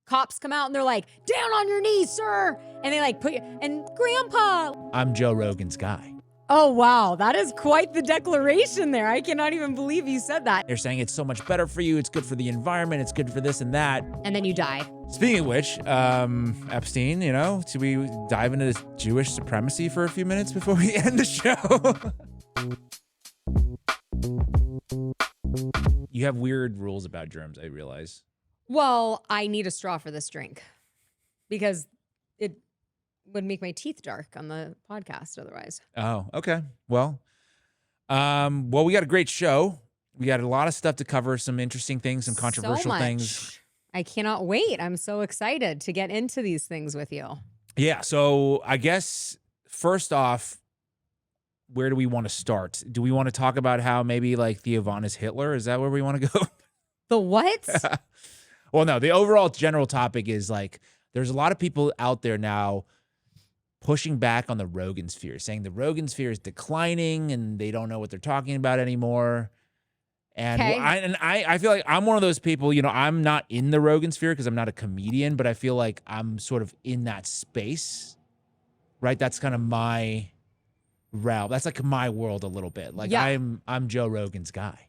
cops come out and they're like, down on your knees, sir. And they like put you, and grandpa. I'm Joe Rogan's guy. Oh, wow. That is quite the declaration there. I cannot even believe you said that. They're saying it's so much better for you. It's good for the environment. It's good for this and that. And then you die. Speaking of which, Epstein, should we dive into this Jewish supremacy for a few minutes before we end the show? You have weird rules about germs, I realize. Well, I need a straw for this drink because it would make my teeth dark on the podcast otherwise. Oh, okay. Well, we got a great show. We got a lot of stuff to cover, some interesting things, some controversial things. I cannot wait. I'm so excited to get into these things with you. Yeah, so I guess first off, where do we want to start? Do we want to talk about how maybe like Theo Von is Hitler? Is that where we want to go? The what? Well, no, the overall general topic is like there's a lot of people out there now pushing back on the Rogan sphere, saying the Rogan sphere is declining and they don't know what they're talking about anymore. And I feel like I'm one of those people, I'm not in the Rogan sphere because I'm not a comedian, but I feel like I'm sort of in that space, right? That's kind of my realm. That's like my world a little bit. Like I'm Joe Rogan's guy.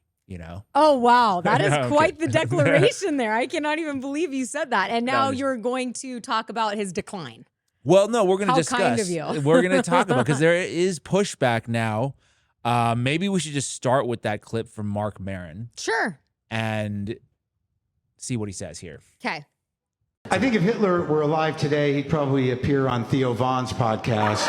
Oh, wow. That is quite the declaration there. I cannot even believe you said that. And now you're going to talk about his decline. Well, no, we're going to discuss. How kind of you. We're going to talk about, because there is pushback now. Maybe we should just start with that clip from Marc Maron. Sure. And see what he says here. Okay. I think if Hitler were alive today, he'd probably appear on Theo Von's podcast.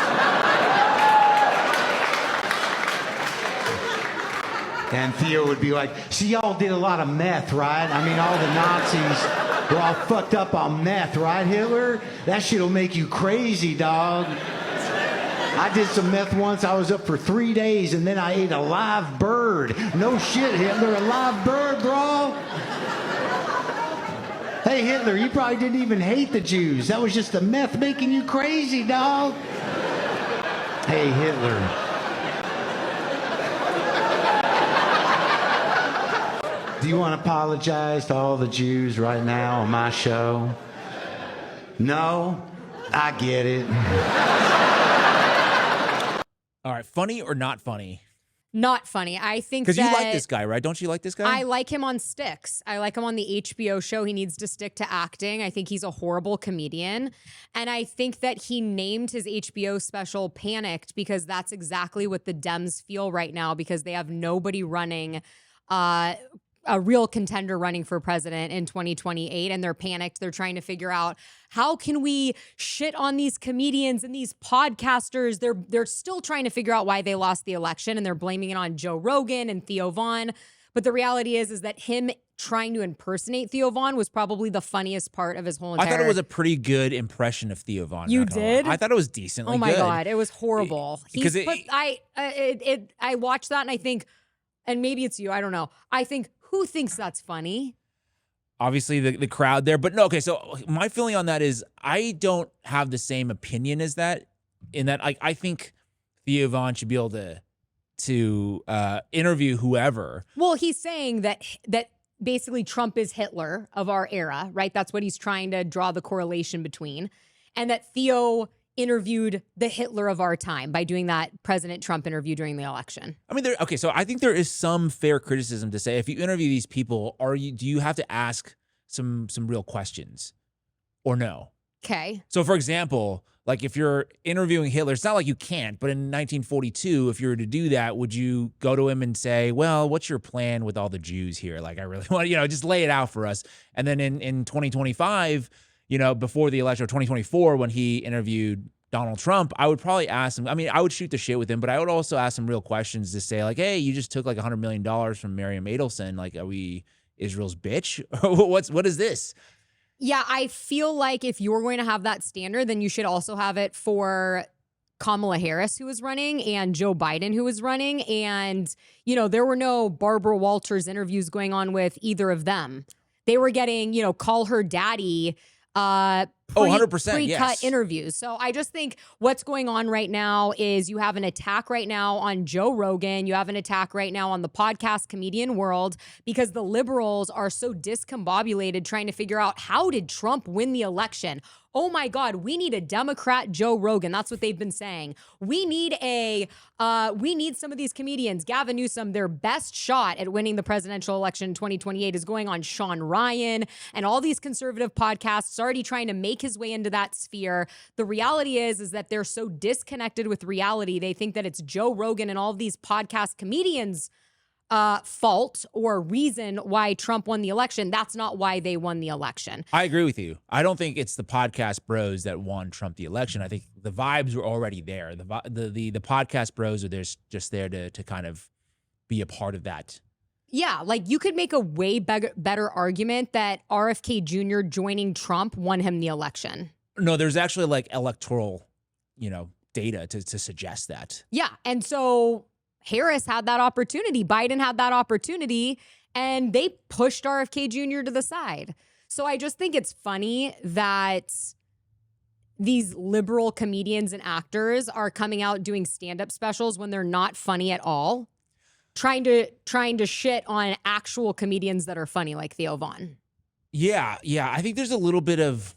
And Theo would be like, see, y'all did a lot of meth, right? I mean, all the Nazis were all fucked up on meth, right, Hitler? That shit'll make you crazy, dog. I did some meth once. I was up for 3 days, and then I ate a live bird. No shit, Hitler, a live bird, bro. Hey, Hitler, you probably didn't even hate the Jews. That was just the meth making you crazy, dog. Hey, Hitler. Do you want to apologize to all the Jews right now on my show? No? I get it. All right, funny or not funny? Not funny. I think because you like this guy, right? Don't you like this guy? I like him on Sticks. I like him on the HBO show. He needs to stick to acting. I think he's a horrible comedian. And I think that he named his HBO special Panicked because that's exactly what the Dems feel right now because they have nobody running a real contender running for president in 2028 and they're panicked. They're trying to figure out how can we shit on these comedians and these podcasters. They're still trying to figure out why they lost the election and they're blaming it on Joe Rogan and Theo Von. But the reality is that him trying to impersonate Theo Von was probably the funniest part of his whole entire... I thought it was a pretty good impression of Theo Von. You did? I thought it was decently good. Oh my God, it was horrible. I watched that and I think, and maybe it's you, I don't know. I think, who thinks that's funny? Obviously, the crowd there. But no, okay, so my feeling on that is I don't have the same opinion as that, in that I think Theo Von should be able to interview whoever. Well, he's saying that basically Trump is Hitler of our era, right? That's what he's trying to draw the correlation between. And that Theo interviewed the Hitler of our time by doing that President Trump interview during the election. I mean, so I think there is some fair criticism to say if you interview these people, do you have to ask some real questions or no? Okay. So for example, like if you're interviewing Hitler, it's not like you can't, but in 1942, if you were to do that, would you go to him and say, well, what's your plan with all the Jews here? Like, I really want, just lay it out for us. And then in 2025, before the election, or 2024, when he interviewed Donald Trump, I would probably ask him, I would shoot the shit with him, but I would also ask him real questions to say like, hey, you just took like $100 million from Miriam Adelson. Like, are we Israel's bitch? What is this? Yeah, I feel like if you're going to have that standard, then you should also have it for Kamala Harris, who was running, and Joe Biden, who was running. And, there were no Barbara Walters interviews going on with either of them. They were getting, call her daddy 100%, pre-cut yes. interviews. So I just think what's going on right now is you have an attack right now on Joe Rogan. You have an attack right now on the podcast comedian world because the liberals are so discombobulated trying to figure out how did Trump win the election? Oh my God, we need a Democrat Joe Rogan. That's what they've been saying. We need some of these comedians. Gavin Newsom, their best shot at winning the presidential election in 2028 is going on Sean Ryan and all these conservative podcasts already trying to make his way into that sphere. The reality is that they're so disconnected with reality. They think that it's Joe Rogan and all of these podcast comedians' fault or reason why Trump won the election. That's not why they won the election. I agree with you. I don't think it's the podcast bros that won Trump the election. I think the vibes were already there. The podcast bros are just there to kind of be a part of that. Yeah, like you could make a way better argument that RFK Jr. joining Trump won him the election. No, there's actually like electoral, data to suggest that. Yeah, and so Harris had that opportunity. Biden had that opportunity, and they pushed RFK Jr. to the side. So I just think it's funny that these liberal comedians and actors are coming out doing stand-up specials when they're not funny at all, trying to shit on actual comedians that are funny, like Theo Von. Yeah. I think there's a little bit of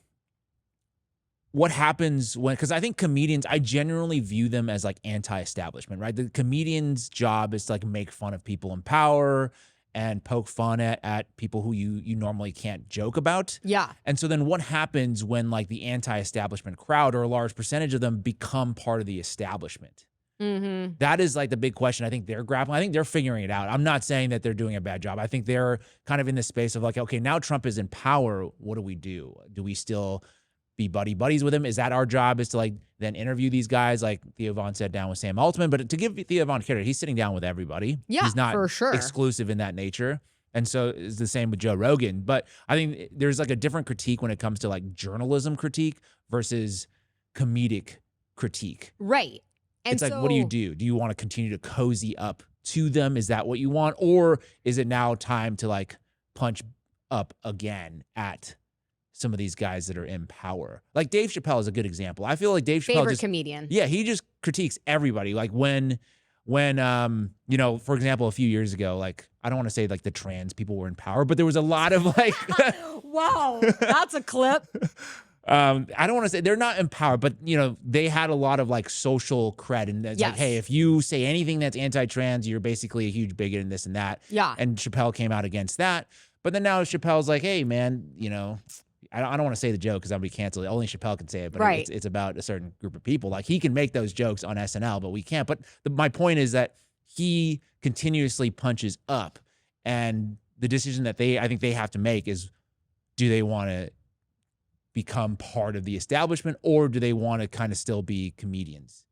what happens because I think comedians, I genuinely view them as like anti-establishment, right? The comedian's job is to like make fun of people in power and poke fun at people who you normally can't joke about. Yeah. And so then what happens when like the anti-establishment crowd or a large percentage of them become part of the establishment? Mm-hmm. That is like the big question. I think they're grappling. I think they're figuring it out. I'm not saying that they're doing a bad job. I think they're kind of in this space of like, okay, now Trump is in power. What do we do? Do we still be buddies with him? Is that our job, is to like then interview these guys like Theo Von sat down with Sam Altman? But to give Theo Von credit, he's sitting down with everybody. Yeah, he's not for sure exclusive in that nature. And so it's the same with Joe Rogan. But I think there's like a different critique when it comes to like journalism critique versus comedic critique. Right. And it's like, what do you do? Do you want to continue to cozy up to them? Is that what you want? Or is it now time to like punch up again at some of these guys that are in power? Like Dave Chappelle is a good example. I feel like Dave Chappelle favorite comedian. Yeah, he just critiques everybody. Like when for example, a few years ago, like I don't want to say like the trans people were in power, but there was a lot of like wow, that's a clip. I don't want to say they're not in power, but they had a lot of like social cred, and it's like, hey, if you say anything that's anti-trans, you're basically a huge bigot and this and that. Yeah. And Chappelle came out against that. But then now Chappelle's like, hey, man, I don't want to say the joke because I'll be canceled. Only Chappelle can say it, but right. it's about a certain group of people. Like he can make those jokes on SNL, but we can't. But my point is that he continuously punches up, and the decision that I think they have to make is, do they want to become part of the establishment, or do they want to kind of still be comedians?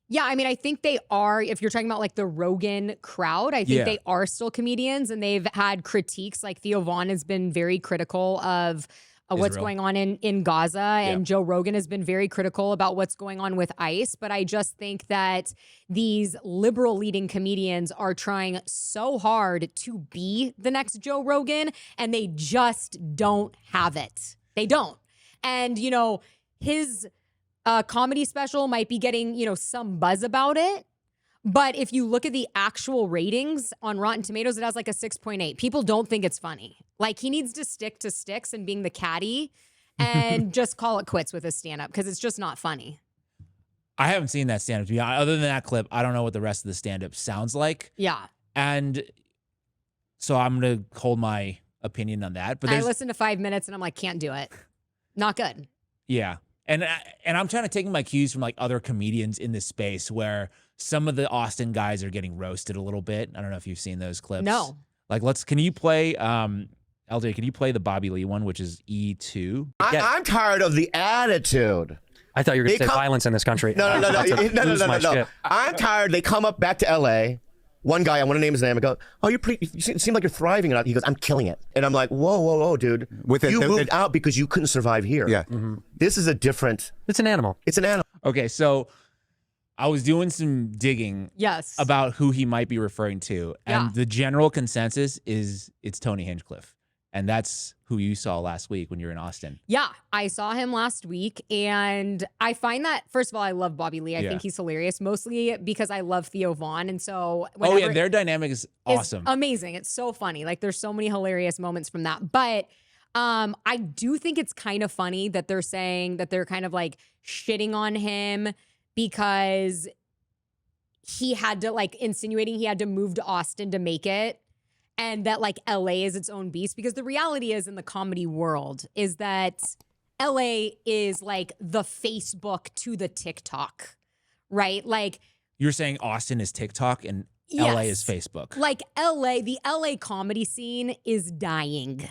Yeah, I mean, I think they are. If you're talking about like the Rogan crowd, I think they are still comedians, and they've had critiques. Like Theo Von has been very critical of what's going on in Gaza, and Joe Rogan has been very critical about what's going on with ICE. But I just think that these liberal leading comedians are trying so hard to be the next Joe Rogan, and they just don't have it. They don't. And, his comedy special might be getting, some buzz about it. But if you look at the actual ratings on Rotten Tomatoes, it has like a 6.8. People don't think it's funny. Like he needs to stick to sticks and being the caddy and just call it quits with his stand-up because it's just not funny. I haven't seen that stand-up. To be honest. Other than that clip, I don't know what the rest of the stand-up sounds like. Yeah. And so I'm going to hold my opinion on that. But I listened to 5 minutes and I'm like, can't do it. Not good. Yeah. And I'm trying to take my cues from like other comedians in this space where some of the Austin guys are getting roasted a little bit. I don't know if you've seen those clips. No. Like can you play LJ, can you play the Bobby Lee one, which is E2? I'm tired of the attitude. I thought you were going to say violence in this country. No. I'm tired. They come up back to LA. One guy, I want to name his name. I go, oh, you seem like you're thriving. He goes, I'm killing it. And I'm like, whoa, dude. You moved out because you couldn't survive here. Yeah. Mm-hmm. This is a different. It's an animal. It's an animal. Okay, so I was doing some digging about who he might be referring to. And the general consensus is it's Tony Hinchcliffe. And that's who you saw last week when you were in Austin. Yeah, I saw him last week, and I find that, first of all, I love Bobby Lee. I think he's hilarious, mostly because I love Theo Vaughn. And so their dynamic is awesome. Amazing. It's so funny. Like, there's so many hilarious moments from that. But I do think it's kind of funny that they're saying that they're kind of like shitting on him because he had to, like, insinuating he had to move to Austin to make it. And that, like, LA is its own beast, because the reality is, in the comedy world, is that LA is like the Facebook to the TikTok, right? Like, you're saying Austin is TikTok and LA is Facebook. Like, the LA comedy scene is dying.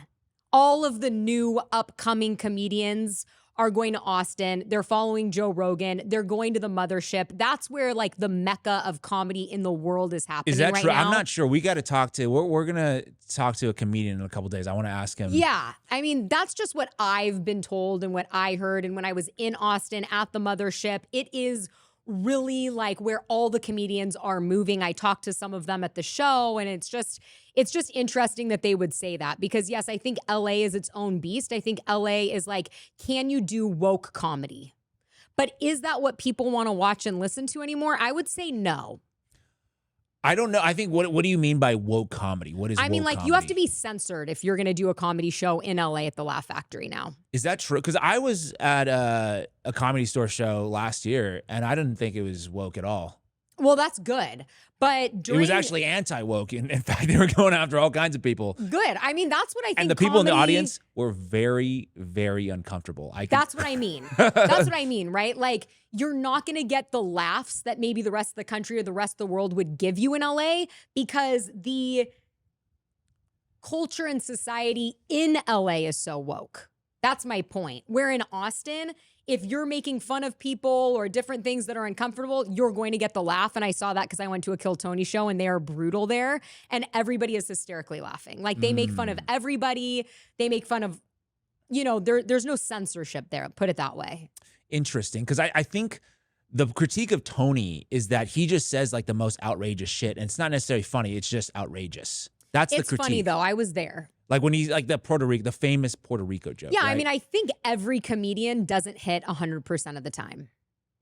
All of the new upcoming comedians are going to Austin. They're following Joe Rogan. They're going to the mothership. That's where, like, the mecca of comedy in the world is happening. Is that right true? now. I'm not sure. We got to talk to. We're gonna talk to a comedian in a couple days. I want to ask him. Yeah, I mean, that's just what I've been told and what I heard. And when I was in Austin at the mothership, it is really like where all the comedians are moving. I talked to some of them at the show, and it's just interesting that they would say that, because yes, I think LA is its own beast. I think LA is like, can you do woke comedy? But is that what people want to watch and listen to anymore? I would say no. I don't know. I think what do you mean by woke comedy? What is I mean, woke like, comedy? you have to be censored if you're going to do a comedy show in LA at the Laugh Factory now. Is that true? Because I was at a Comedy Store show last year, and I didn't think it was woke at all. Well, that's good. But it was actually anti-woke. In fact, they were going after all kinds of people. Good. I mean, that's what I think. And the people in the audience were very, very uncomfortable. That's what I mean. That's what I mean, right? Like, you're not going to get the laughs that maybe the rest of the country or the rest of the world would give you in LA, because the culture and society in LA is so woke. That's my point. Where in Austin, if you're making fun of people or different things that are uncomfortable, you're going to get the laugh. And I saw that because I went to a Kill Tony show, and they are brutal there. And everybody is hysterically laughing. Like, they make fun of everybody. They make fun of, there's no censorship there. Put it that way. Interesting. Because I think the critique of Tony is that he just says, like, the most outrageous shit. And it's not necessarily funny. It's just outrageous. That's the critique. It's funny, though. I was there. Like, when he's like the famous Puerto Rico joke. Yeah, right? I mean, I think every comedian doesn't hit 100% of the time.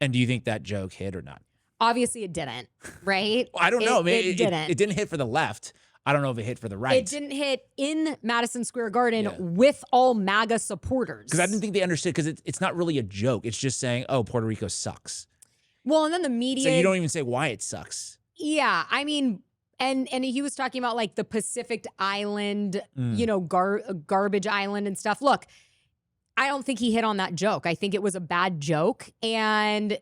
And do you think that joke hit or not? Obviously, it didn't, right? Well, I don't know. I mean, it didn't. It didn't hit for the left. I don't know if it hit for the right. It didn't hit in Madison Square Garden with all MAGA supporters. Because I didn't think they understood, because it's not really a joke. It's just saying, oh, Puerto Rico sucks. Well, and then the media. So you don't even say why it sucks. Yeah, I mean, and he was talking about, like, the Pacific Island, garbage island and stuff. Look, I don't think he hit on that joke. I think it was a bad joke, and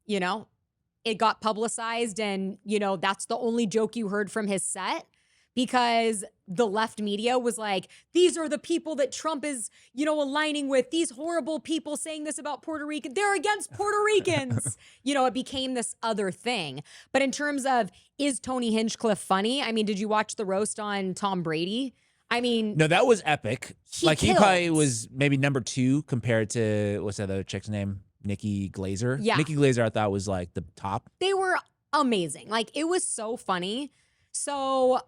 it got publicized, and that's the only joke you heard from his set, because the left media was like, these are the people that Trump is, aligning with, these horrible people saying this about Puerto Rican. They're against Puerto Ricans. It became this other thing. But in terms of, is Tony Hinchcliffe funny? I mean, did you watch the roast on Tom Brady? I mean, no, that was epic. He killed. Probably was maybe number 2 compared to, what's that other chick's name? Nikki Glazer. Yeah. Nikki Glazer, I thought, was like the top. They were amazing. Like, it was so funny. So,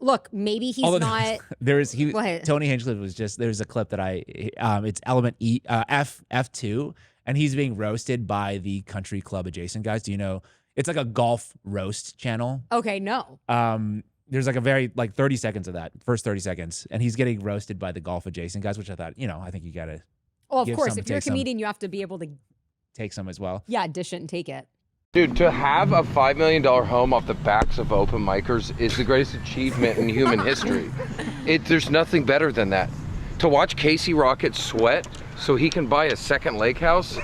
look, maybe he's not. Tony Hinchcliffe was just, there's a clip that it's element F2, and he's being roasted by the country club adjacent guys. Do you know? It's like a golf roast channel. Okay, no. There's like a very, 30 seconds of that, first 30 seconds, and he's getting roasted by the golf adjacent guys, which I thought, I think you got to. Well, of course, if you're a comedian, you have to be able to take some as well. Yeah, dish it and take it. Dude, to have a $5 million home off the backs of open micers is the greatest achievement in human history. There's nothing better than that. To watch Casey Rocket sweat so he can buy a second lake house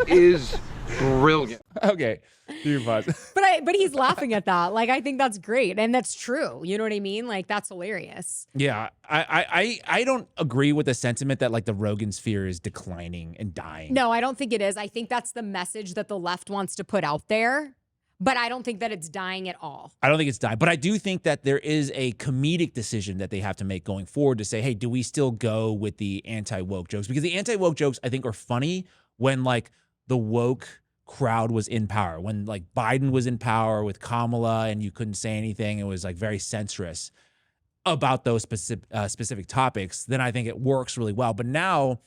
is brilliant. Okay, do your pause. But he's laughing at that. Like, I think that's great, and that's true. You know what I mean? Like, that's hilarious. Yeah, I don't agree with the sentiment that, like, the Rogan sphere is declining and dying. No, I don't think it is. I think that's the message that the left wants to put out there, but I don't think that it's dying at all. I don't think it's dying, but I do think that there is a comedic decision that they have to make going forward to say, hey, do we still go with the anti-woke jokes? Because the anti-woke jokes, I think, are funny when, like, the woke crowd was in power, when, like, Biden was in power with Kamala and you couldn't say anything. It was, like, very censorious. about those specific topics, then I think it works really well. But now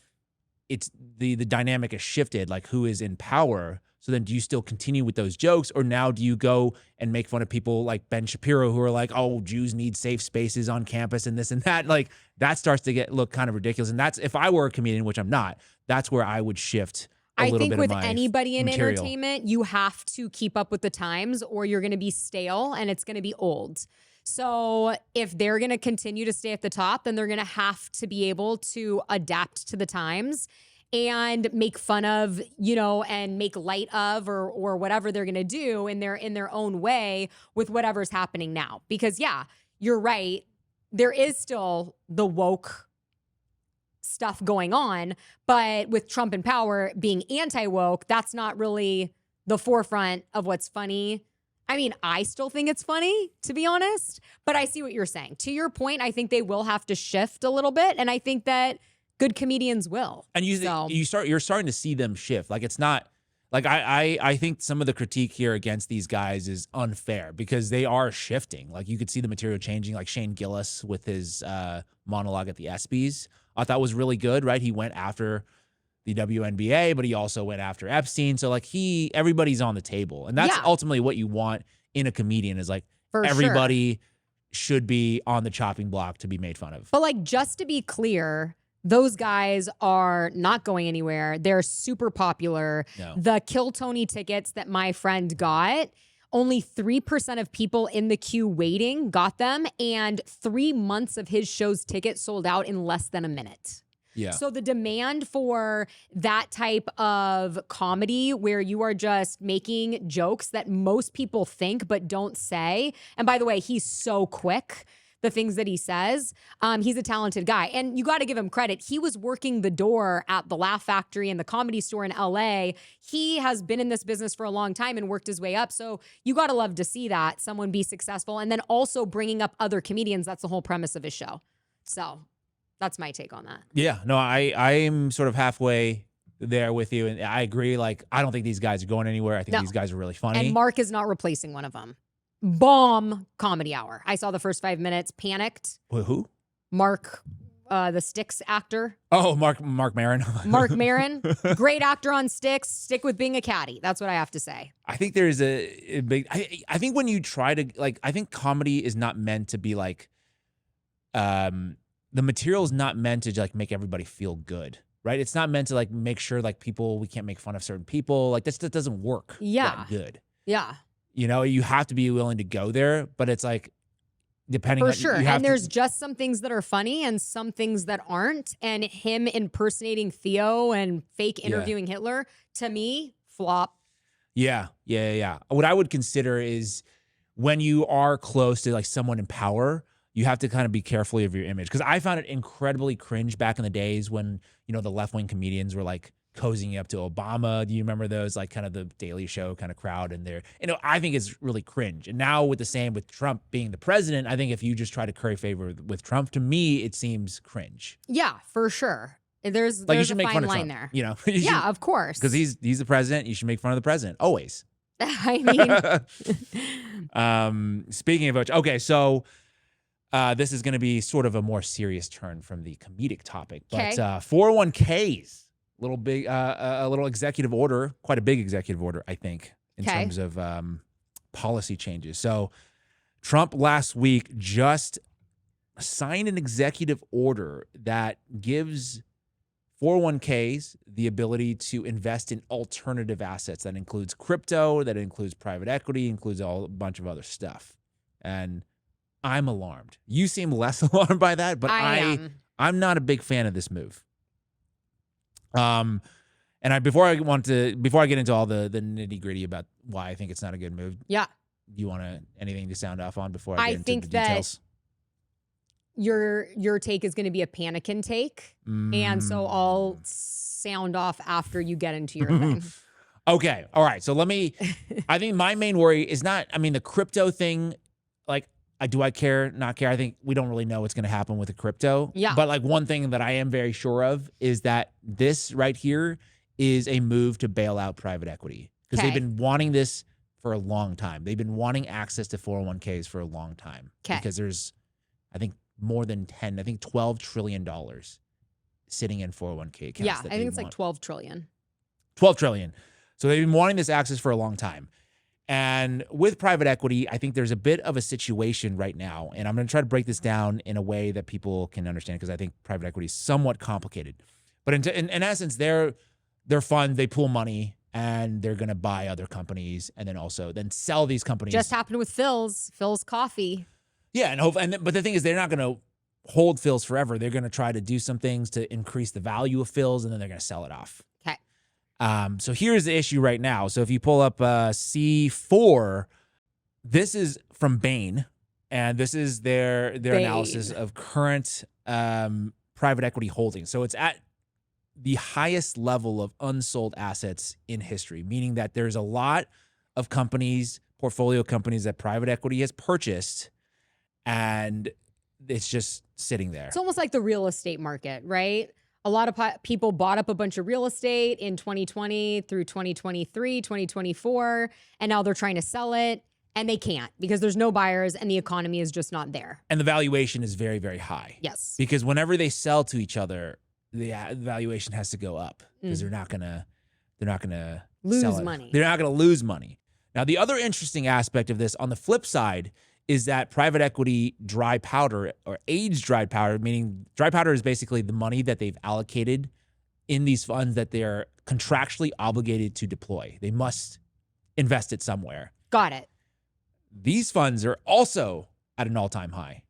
it's the dynamic has shifted, like who is in power. So then do you still continue with those jokes, or now do you go and make fun of people like Ben Shapiro who are like, oh, Jews need safe spaces on campus and this and that? Like that starts to look kind of ridiculous. And that's, if I were a comedian, which I'm not, that's where I would shift a little bit of my I think with anybody in material. entertainment, you have to keep up with the times or you're going to be stale and it's going to be old. So if they're going to continue to stay at the top, then they're going to have to be able to adapt to the times and make fun of, and make light of or whatever they're going to do in their own way with whatever's happening now. Because yeah, you're right. There is still the woke stuff going on, but with Trump in power being anti-woke, that's not really the forefront of what's funny. I mean, I still think it's funny, to be honest, but I see what you're saying. To your point, I think they will have to shift a little bit, and I think that good comedians will. And you're starting to see them shift. Like it's not like I think some of the critique here against these guys is unfair because they are shifting. Like you could see the material changing, like Shane Gillis with his monologue at the ESPYs. I thought was really good, right? He went after the WNBA, but he also went after Epstein. So like everybody's on the table. And that's ultimately what you want in a comedian is like everybody should be on the chopping block to be made fun of. But like, just to be clear, those guys are not going anywhere. They're super popular. No. The Kill Tony tickets that my friend got, only 3% of people in the queue waiting got them. And 3 months of his show's tickets sold out in less than a minute. Yeah. So the demand for that type of comedy where you are just making jokes that most people think but don't say. And by the way, he's so quick. The things that he says. He's a talented guy. And you got to give him credit. He was working the door at the Laugh Factory and the Comedy Store in LA. He has been in this business for a long time and worked his way up. So you got to love to see that, someone be successful. And then also bringing up other comedians. That's the whole premise of his show. So that's my take on that. Yeah, no, I'm sort of halfway there with you. And I agree. Like, I don't think these guys are going anywhere. I think these guys are really funny. And Mark is not replacing one of them. Bomb comedy hour. I saw the first 5 minutes, panicked. Who? Mark, the Sticks actor. Oh, Marc Maron. Marc Maron, great actor on Sticks. Stick with being a caddy. That's what I have to say. I think there's a big. I think when you try to I think comedy is not meant to be like, the material is not meant to like make everybody feel good, right? It's not meant to like make sure like we can't make fun of certain people. Like that doesn't work. That good. Yeah. You have to be willing to go there, but it's like depending for on sure. And there's just some things that are funny and some things that aren't. And him impersonating Theo and fake interviewing Hitler, to me, flop. Yeah. What I would consider is when you are close to like someone in power, you have to kind of be careful of your image. Because I found it incredibly cringe back in the days when, the left-wing comedians were like cozying up to Obama. Do you remember those, like kind of the Daily Show kind of crowd in there? I think it's really cringe. And now with Trump being the president, I think if you just try to curry favor with Trump, to me, it seems cringe. Yeah, for sure. There's you should a make fine fun of line Trump, there. Yeah, of course. Because he's the president. You should make fun of the president, always. I mean. Speaking of which, okay, so this is going to be sort of a more serious turn from the comedic topic. But 401ks. A little executive order, quite a big executive order, I think, in terms of policy changes. So Trump last week just signed an executive order that gives 401ks the ability to invest in alternative assets. That includes crypto, that includes private equity, includes a bunch of other stuff. And I'm alarmed. You seem less alarmed by that, but I'm not a big fan of this move. Before I get into all the nitty gritty about why I think it's not a good move. Yeah. Do you want anything to sound off on before I get into the details? Your take is going to be a Panikin take. And so I'll sound off after you get into your thing. Okay. All right. So I think my main worry is not, the crypto thing, like, do I care, not care? I think we don't really know what's going to happen with the crypto. Yeah. But like one thing that I am very sure of is that this right here is a move to bail out private equity. Because they've been wanting this for a long time. They've been wanting access to 401ks for a long time. Because there's, I think, more than $12 trillion sitting in 401k accounts. Yeah, I think it's like 12 trillion. 12 trillion. So they've been wanting this access for a long time. And with private equity, I think there's a bit of a situation right now, and I'm going to try to break this down in a way that people can understand, because I think private equity is somewhat complicated. But in essence, their fund, they pool money and they're going to buy other companies and then sell these companies. Just happened with Phil's Coffee. Yeah, but the thing is, they're not going to hold Phil's forever. They're going to try to do some things to increase the value of Phil's, and then they're going to sell it off. Okay. So here's the issue right now. So if you pull up C4, this is from Bain, and this is their analysis of current private equity holdings. So it's at the highest level of unsold assets in history, meaning that there's a lot of companies, portfolio companies that private equity has purchased, and it's just sitting there. It's almost like the real estate market, right? A lot of people bought up a bunch of real estate in 2020 through 2023, 2024, and now they're trying to sell it, and they can't because there's no buyers and the economy is just not there. And the valuation is very, very high. Yes. Because whenever they sell to each other, the valuation has to go up because they're not gonna lose money. They're not gonna lose money. Now, the other interesting aspect of this, on the flip side, is that private equity dry powder, or aged dry powder, meaning dry powder is basically the money that they've allocated in these funds that they're contractually obligated to deploy. They must invest it somewhere. Got it. These funds are also at an all-time high.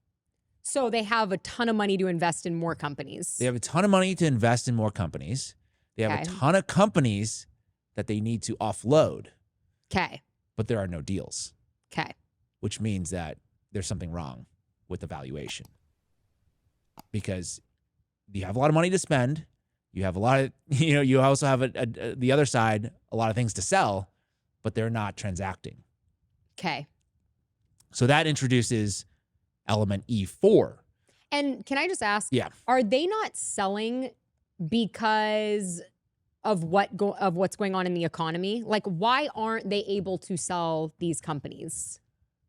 So they have a ton of money to invest in more companies. They have a ton of money to invest in more companies. They have a ton of companies that they need to offload. Okay. But there are no deals. Okay. Which means that there's something wrong with the valuation. Because you have a lot of money to spend. You have a lot of, you also have the other side, a lot of things to sell, but they're not transacting. Okay. So that introduces element E4. And can I just ask, are they not selling because of what's going on in the economy? Like, why aren't they able to sell these companies?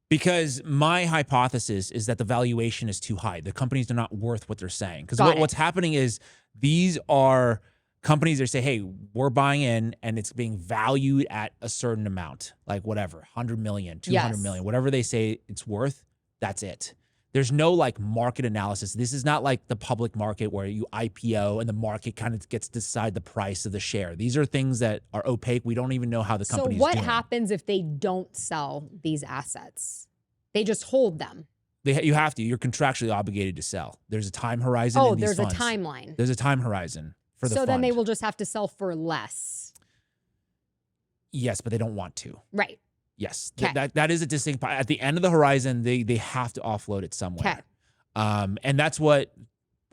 Because my hypothesis is that the valuation is too high. The companies are not worth what they're saying. Because what's happening is these are companies that say, hey, we're buying in and it's being valued at a certain amount, like whatever, 100 million, 200 million, whatever they say it's worth, that's it. There's no like market analysis. This is not like the public market where you IPO and the market kind of gets to decide the price of the share. These are things that are opaque. We don't even know how the company is doing. So what happens if they don't sell these assets? They just hold them. You have to. You're contractually obligated to sell. There's a time horizon in these funds. There's a timeline. There's a time horizon for the fund. So then they will just have to sell for less. Yes, but they don't want to. Right. Yes, that is a distinct. At the end of the horizon, they have to offload it somewhere. And that's what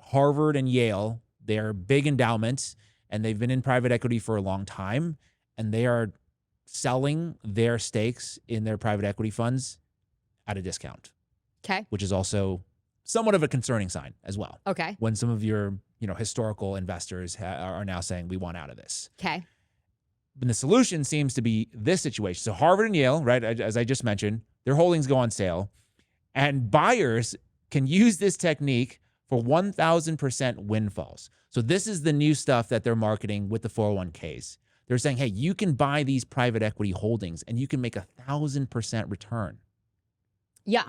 Harvard and Yale, they're big endowments, and they've been in private equity for a long time, and they are selling their stakes in their private equity funds at a discount. Okay. Which is also somewhat of a concerning sign as well. Okay. When some of your historical investors are now saying we want out of this. Okay. And the solution seems to be this situation. So Harvard and Yale, right, as I just mentioned, their holdings go on sale, and buyers can use this technique for 1,000% windfalls. So this is the new stuff that they're marketing with the 401ks. They're saying, hey, you can buy these private equity holdings and you can make 1,000% return. Yeah.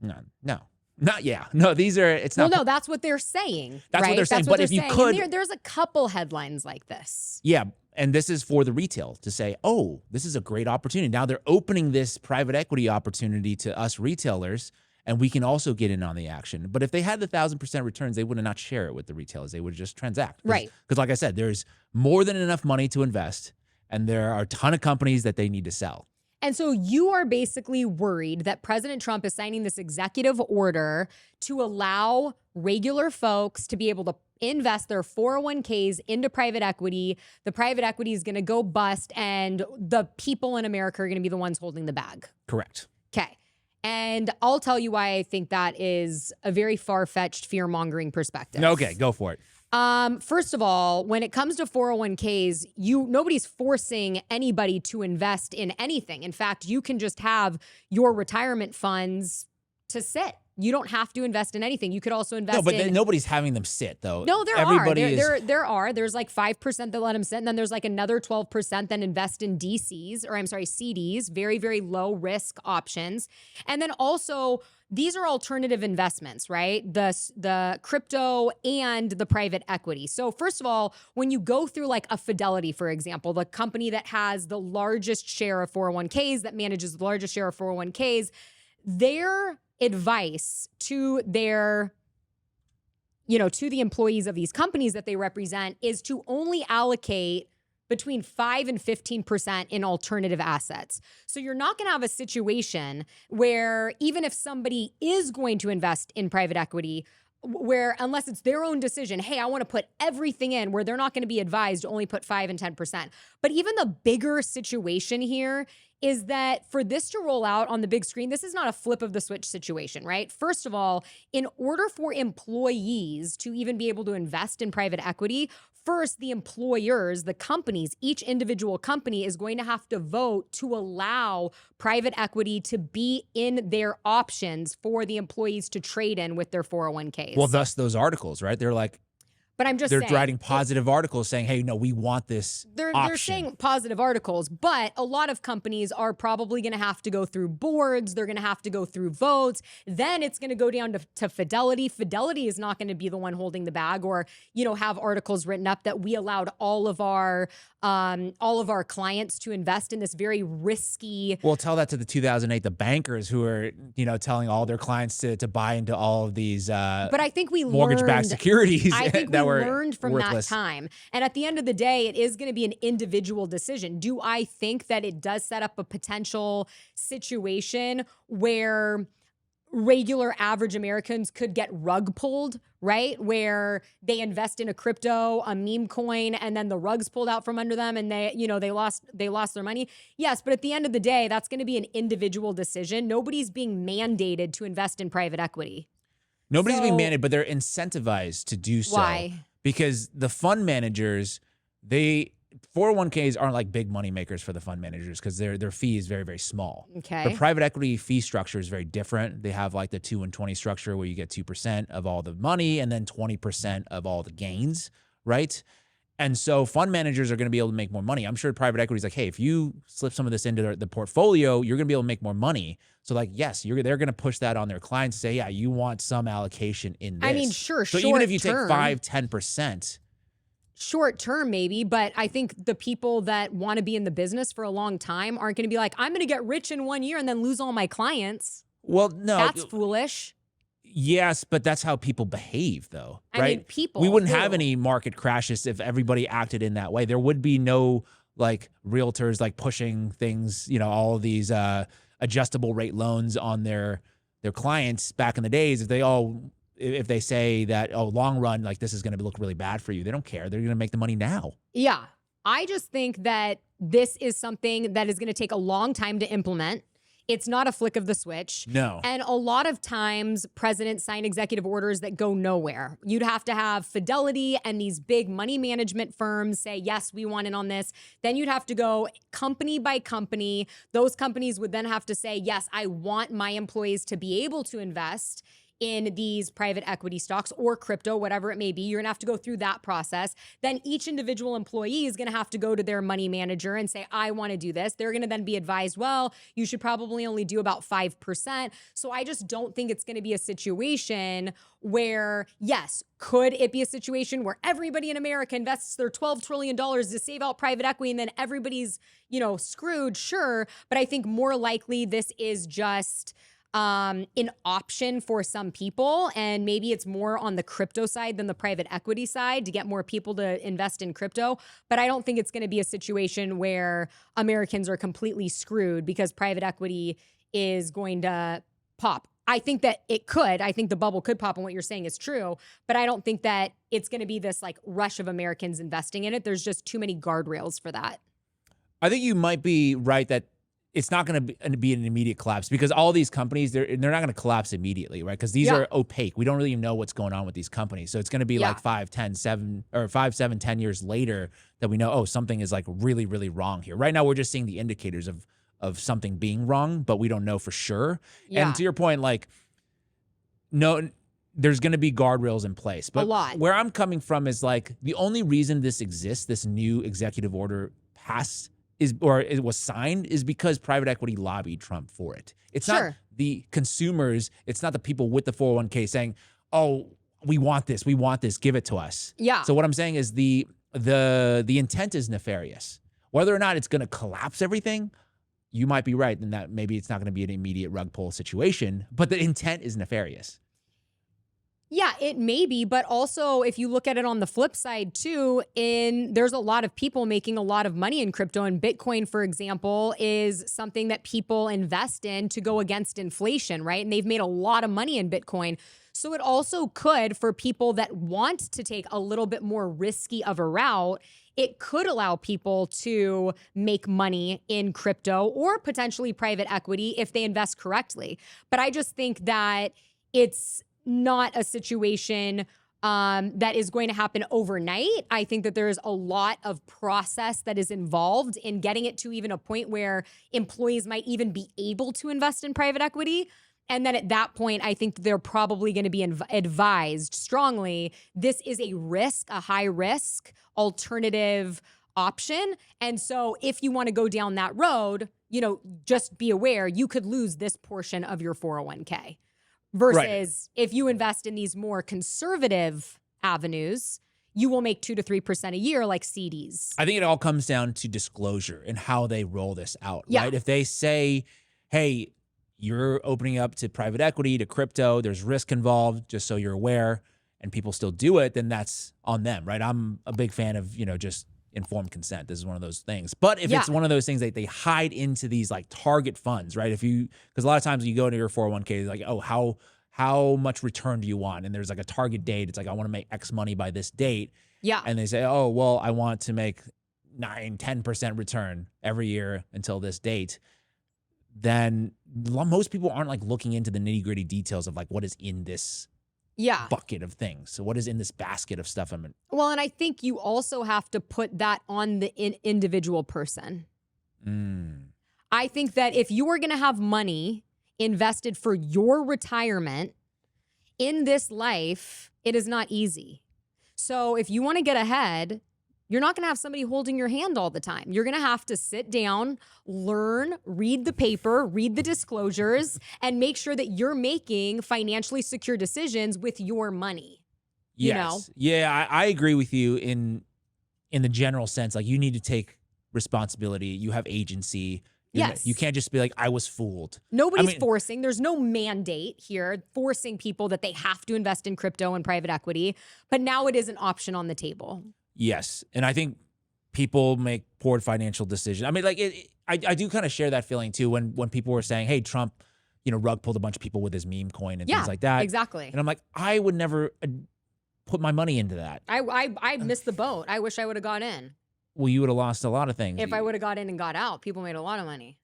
No, these are, it's not. Well, no, that's what they're saying. That's right? what they're saying. That's what but if you saying. could. And there's a couple headlines like this. Yeah. And this is for the retail to say, oh, this is a great opportunity. Now they're opening this private equity opportunity to us retailers, and we can also get in on the action. But if they had the 1,000% returns, they would not share it with the retailers. They would just transact. Right. Because like I said, there's more than enough money to invest, and there are a ton of companies that they need to sell. And so you are basically worried that President Trump is signing this executive order to allow regular folks to be able to invest their 401ks into private equity. The private equity is going to go bust, and the people in America are going to be the ones holding the bag. Correct. Okay. And I'll tell you why I think that is a very far-fetched fear-mongering perspective. Okay, go for it. First of all, when it comes to 401ks, nobody's forcing anybody to invest in anything. In fact, you can just have your retirement funds to sit You don't have to invest in anything. You could also invest No, but in... nobody's having them sit, though. No, there Everybody are. There are. There's like 5% that let them sit, and then there's like another 12% that invest in CDs, very, very low risk options. And then also, these are alternative investments, right? The crypto and the private equity. So first of all, when you go through like a Fidelity, for example, the company that has the largest share of 401ks, that manages the largest share of 401ks, their advice to their, to the employees of these companies that they represent is to only allocate between 5 and 15% in alternative assets. So you're not going to have a situation where even if somebody is going to invest in private equity, where unless it's their own decision, hey, I want to put everything in, where they're not going to be advised to only put 5 and 10%. But even the bigger situation here is that for this to roll out on the big screen, this is not a flip of the switch situation, right? First of all, in order for employees to even be able to invest in private equity, first, the employers, the companies, each individual company is going to have to vote to allow private equity to be in their options for the employees to trade in with their 401ks. Well, thus those articles, right? They're like, but I'm just they're saying, writing positive articles saying, hey, no, we want this They're option. saying positive articles, but a lot of companies are probably going to have to go through boards. They're going to have to go through votes. Then it's going to go down to Fidelity. Fidelity is not going to be the one holding the bag, or, have articles written up that we allowed all of our clients to invest in this very risky. Well, tell that to the 2008, the bankers who are, telling all their clients to buy into all of these but I think we mortgage-backed securities I think that we were learned from worthless. that time. And at the end of the day, it is going to be an individual decision. Do I think that it does set up a potential situation where regular average Americans could get rug pulled, right? Where they invest in a crypto, a meme coin, and then the rug's pulled out from under them and they lost their money. Yes, but at the end of the day, that's going to be an individual decision. Nobody's being mandated to invest in private equity. Nobody's being mandated, but they're incentivized to do so. Why? Because the fund managers, 401ks aren't like big money makers for the fund managers because their fee is very, very small. Okay. The private equity fee structure is very different. They have like the 2 and 20 structure where you get 2% of all the money and then 20% of all the gains, right? And so fund managers are going to be able to make more money. I'm sure private equity is like, hey, if you slip some of this into the portfolio, you're going to be able to make more money. So like, yes, they're going to push that on their clients and say, yeah, you want some allocation in this. I mean, sure, so even if you take 5, 10%. Short term, maybe, but I think the people that want to be in the business for a long time aren't going to be like, I'm going to get rich in 1 year and then lose all my clients. Well, no. That's foolish. Yes, but that's how people behave, though, right? I mean, people. We wouldn't have any market crashes if everybody acted in that way. There would be no like realtors like pushing things, all of these adjustable rate loans on their clients back in the days. If they say that, long run, like this is going to look really bad for you, they don't care. They're going to make the money now. Yeah, I just think that this is something that is going to take a long time to implement. It's not a flick of the switch. No. And a lot of times presidents sign executive orders that go nowhere. You'd have to have Fidelity and these big money management firms say, yes, we want in on this. Then you'd have to go company by company. Those companies would then have to say, yes, I want my employees to be able to invest in these private equity stocks or crypto, whatever it may be. You're gonna have to go through that process. Then each individual employee is gonna have to go to their money manager and say, I wanna do this. They're gonna then be advised, well, you should probably only do about 5%. So I just don't think it's gonna be a situation where, yes, could it be a situation where everybody in America invests their $12 trillion to save out private equity and then everybody's, screwed? Sure. But I think more likely this is just an option for some people, and maybe it's more on the crypto side than the private equity side to get more people to invest in crypto. But I don't think it's going to be a situation where Americans are completely screwed because private equity is going to pop. I think that it could. I think the bubble could pop, and what you're saying is true, but I don't think that it's going to be this like rush of Americans investing in it. There's just too many guardrails for that. I think you might be right that it's not going to be an immediate collapse because all these companies, they're not going to collapse immediately, right? Because these are opaque. We don't really know what's going on with these companies. So it's going to be like 5, 7, 10 years later that we know, something is like really, really wrong here. Right now, we're just seeing the indicators of something being wrong, but we don't know for sure. Yeah. And to your point, like no, there's going to be guardrails in place. But a lot. Where I'm coming from is like the only reason this exists, this new executive order passed or it was signed, is because private equity lobbied Trump for it. It's not the consumers. It's not the people with the 401k saying, "Oh, we want this, give it to us." Yeah. So what I'm saying is the intent is nefarious. Whether or not it's going to collapse everything, you might be right in that maybe it's not going to be an immediate rug pull situation, but the intent is nefarious. Yeah, it may be, but also if you look at it on the flip side too, there's a lot of people making a lot of money in crypto, and Bitcoin, for example, is something that people invest in to go against inflation, right? And they've made a lot of money in Bitcoin. So it also could, for people that want to take a little bit more risky of a route, it could allow people to make money in crypto or potentially private equity if they invest correctly. But I just think that it's not a situation that is going to happen overnight. I think that there's a lot of process that is involved in getting it to even a point where employees might even be able to invest in private equity. And then at that point, I think they're probably going to be advised strongly, this is a risk, a high risk alternative option. And so if you want to go down that road, just be aware you could lose this portion of your 401k. Versus if you invest in these more conservative avenues, you will make 2 to 3% a year like CDs. I think it all comes down to disclosure and how they roll this out, right? If they say, hey, you're opening up to private equity, to crypto, there's risk involved, just so you're aware, and people still do it, then that's on them, right? I'm a big fan of, just informed consent. This is one of those things. But if it's one of those things that they hide into these like target funds, right? Because a lot of times you go to your 401k, like, oh, how much return do you want? And there's like a target date. It's like, I want to make X money by this date. Yeah. And they say, oh, well, I want to make 9-10% return every year until this date. Then most people aren't like looking into the nitty-gritty details of like what is in this bucket of things. So what is in this basket of stuff? Well, and I think you also have to put that on the individual person. I think that if you are going to have money invested for your retirement in this life, it is not easy. So if you want to get ahead, you're not going to have somebody holding your hand all the time. You're going to have to sit down, learn, read the paper, read the disclosures, and make sure that you're making financially secure decisions with your money. Yes. Yeah, I agree with you in the general sense. Like, you need to take responsibility. You have agency. You can't just be like, I was fooled. Nobody's forcing. There's no mandate here forcing people that they have to invest in crypto and private equity. But now it is an option on the table. Yes. And I think people make poor financial decisions. I mean, like, I do kind of share that feeling too when people were saying, hey, Trump, rug pulled a bunch of people with his meme coin and things like that. Exactly. And I'm like, I would never put my money into that. I missed the boat. I wish I would have got in. Well, you would have lost a lot of things. If I would have got in and got out, people made a lot of money.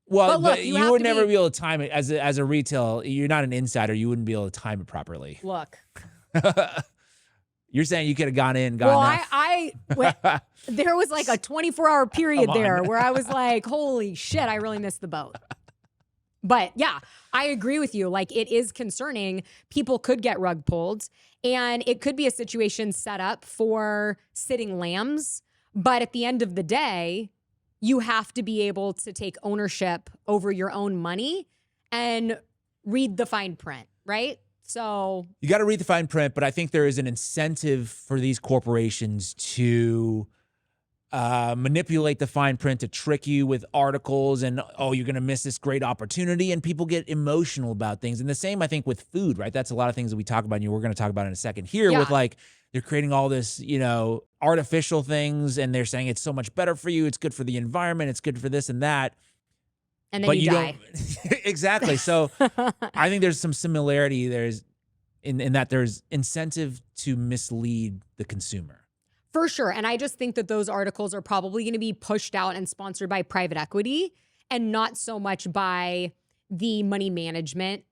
Well, but you would never be able to time it as a retail. You're not an insider. You wouldn't be able to time it properly. Look. You're saying you could have gone in, gone out. There was like a 24-hour period there where I was like, holy shit, I really missed the boat. But yeah, I agree with you. Like, it is concerning. People could get rug pulled, and it could be a situation set up for sitting lambs. But at the end of the day, you have to be able to take ownership over your own money and read the fine print, right? So you got to read the fine print, but I think there is an incentive for these corporations to manipulate the fine print, to trick you with articles and, oh, you're going to miss this great opportunity. And people get emotional about things. And the same, I think, with food, right? That's a lot of things that we talk about, and we're going to talk about in a second here with like, they're creating all this, artificial things, and they're saying it's so much better for you. It's good for the environment. It's good for this and that. And then you die. Exactly. So I think there's some similarity in that there's incentive to mislead the consumer. For sure. And I just think that those articles are probably going to be pushed out and sponsored by private equity and not so much by the money management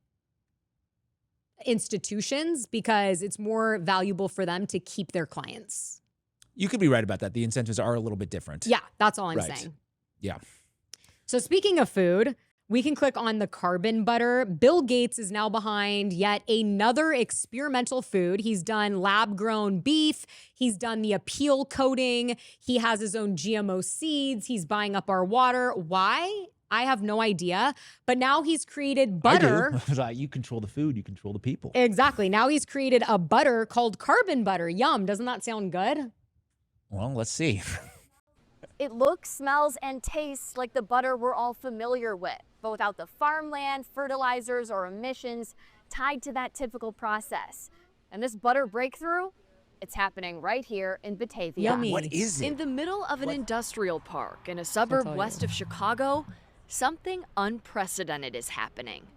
institutions, because it's more valuable for them to keep their clients. You could be right about that. The incentives are a little bit different. Yeah, that's all I'm saying. Yeah. So speaking of food, We can click on the carbon butter. Bill Gates is now behind yet another experimental food. He's done lab-grown beef. He's done the appeal coating. He has his own GMO seeds. He's buying up our water. Why? I have no idea. But now he's created butter. I do. Like, you control the food, you control the people. Exactly. Now he's created a butter called carbon butter. Yum. Doesn't that sound good? Well, let's see. It looks, smells, and tastes like the butter we're all familiar with, but without the farmland, fertilizers, or emissions tied to that typical process. And this butter breakthrough, it's happening right here in Batavia. Yummy. What is it? In the middle of an industrial park in a suburb west of Chicago, something unprecedented is happening.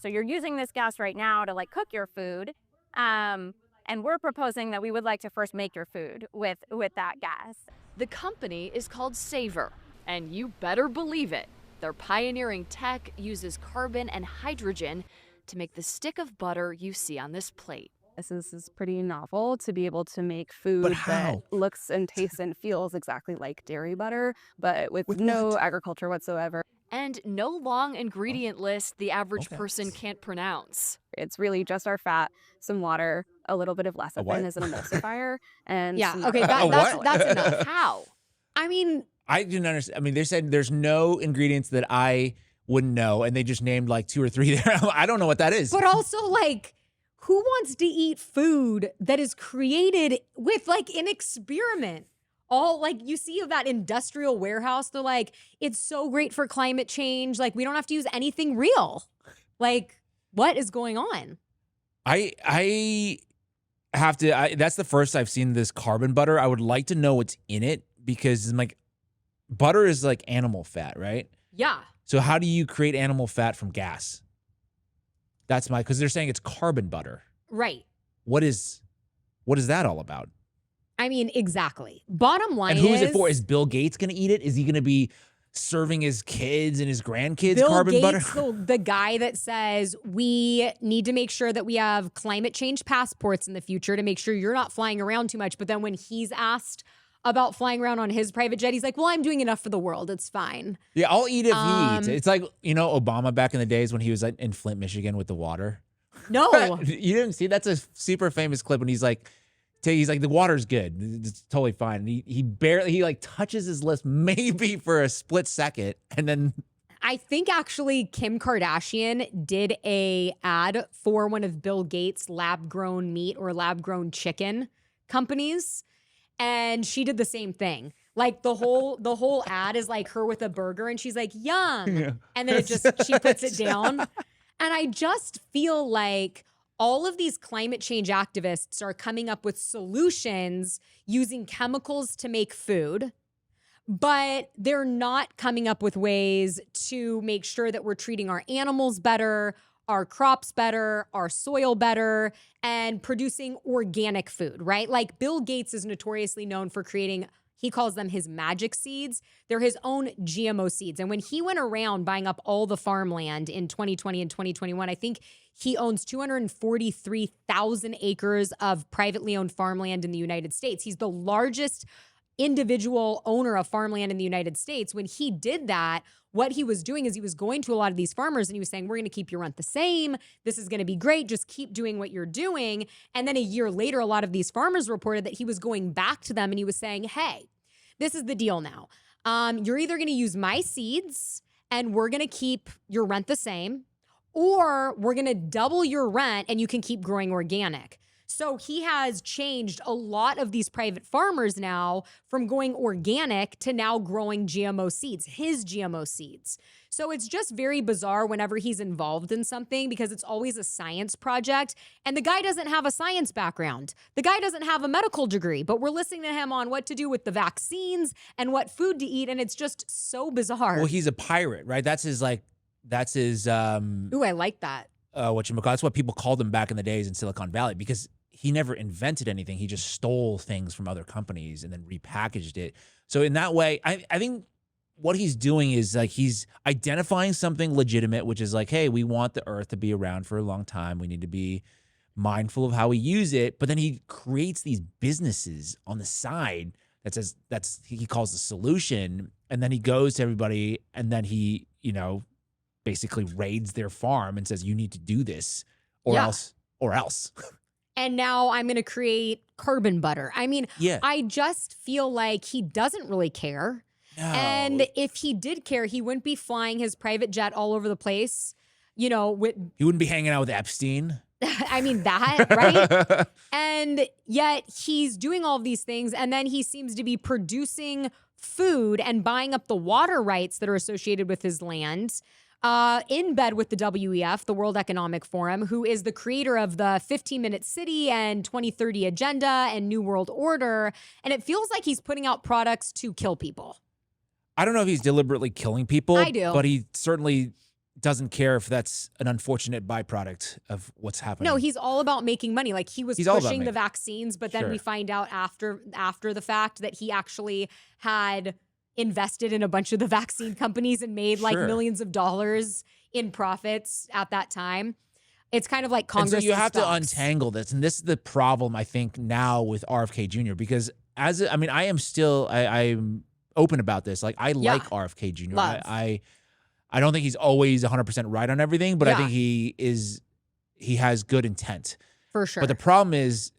So you're using this gas right now to cook your food, and we're proposing that we would like to first make your food with that gas. The company is called Savor, and you better believe it. Their pioneering tech uses carbon and hydrogen to make the stick of butter you see on this plate. This is pretty novel to be able to make food that looks and tastes and feels exactly like dairy butter, but with no agriculture whatsoever. And no long ingredient list the average person can't pronounce. It's really just our fat, some water, a little bit of lecithin as an emulsifier, and okay, that's enough. How? I mean, I didn't understand. I mean, they said there's no ingredients that I wouldn't know, and they just named like 2 or 3 there. I don't know what that is. but also who wants to eat food that is created with an experiment? All you see of that industrial warehouse, they're like, it's so great for climate change. We don't have to use anything real. What is going on? I have to. That's the first I've seen this carbon butter. I would like to know what's in it because butter is animal fat, right? Yeah. So how do you create animal fat from gas? That's because they're saying it's carbon butter. Right. What is that all about? I mean, exactly. Bottom line and who is it for? Is Bill Gates going to eat it? Is he going to be serving his kids and his grandkids carbon butter? The guy that says we need to make sure that we have climate change passports in the future to make sure you're not flying around too much. But then when he's asked about flying around on his private jet, he's like, well, I'm doing enough for the world. It's fine. Yeah, I'll eat if he eats. It's like, Obama back in the days when he was in Flint, Michigan with the water. No. You didn't see? That's a super famous clip when he's like, the water's good. It's totally fine. And he barely touches his lips maybe for a split second. And then I think actually Kim Kardashian did a ad for one of Bill Gates' lab-grown meat or lab-grown chicken companies. And she did the same thing. The whole ad is her with a burger and she's like, yum. Yeah. And then she puts it down. And I just feel like all of these climate change activists are coming up with solutions using chemicals to make food, but they're not coming up with ways to make sure that we're treating our animals better, our crops better, our soil better, and producing organic food, right? Bill Gates is notoriously known for creating, he calls them his magic seeds. They're his own GMO seeds. And when he went around buying up all the farmland in 2020 and 2021, I think he owns 243,000 acres of privately owned farmland in the United States. He's the largest individual owner of farmland in the United States. When he did that, what he was doing is he was going to a lot of these farmers and he was saying, we're going to keep your rent the same. This is going to be great. Just keep doing what you're doing. And then a year later, a lot of these farmers reported that he was going back to them and he was saying, hey, this is the deal now. You're either going to use my seeds and we're going to keep your rent the same, or we're going to double your rent and you can keep growing organic. So he has changed a lot of these private farmers now from going organic to now growing GMO seeds, his GMO seeds. So it's just very bizarre whenever he's involved in something because it's always a science project. And the guy doesn't have a science background. The guy doesn't have a medical degree, but we're listening to him on what to do with the vaccines and what food to eat. And it's just so bizarre. Well, he's a pirate, right? That's his ooh, I like that. That's what people called him back in the days in Silicon Valley because he never invented anything. He just stole things from other companies and then repackaged it. So in that way, I think what he's doing is he's identifying something legitimate, which is hey, we want the earth to be around for a long time. We need to be mindful of how we use it. But then he creates these businesses on the side he calls the solution. And then he goes to everybody and then he, basically raids their farm and says, you need to do this or else. And now I'm going to create carbon butter. I mean, I just feel like he doesn't really care. No. And if he did care, he wouldn't be flying his private jet all over the place, you know, he wouldn't be hanging out with Epstein. I mean, that, right? And yet he's doing all of these things, and then he seems to be producing food and buying up the water rights that are associated with his land, in bed with the WEF, the World Economic Forum, who is the creator of the 15-Minute City and 2030 Agenda and New World Order. And it feels like he's putting out products to kill people. I don't know if he's deliberately killing people. I do. But he certainly doesn't care if that's an unfortunate byproduct of what's happening. No, he's all about making money. Like he was pushing the vaccines, but then we find out after the fact that he actually had invested in a bunch of the vaccine companies and made like millions of dollars in profits at that time. It's kind of like Congress. And so you have to untangle this. And this is the problem, I think, now with RFK Jr. Because I'm open about this. Like I like RFK Jr. I don't think he's always 100% right on everything, but I think he has good intent. For sure. But the problem is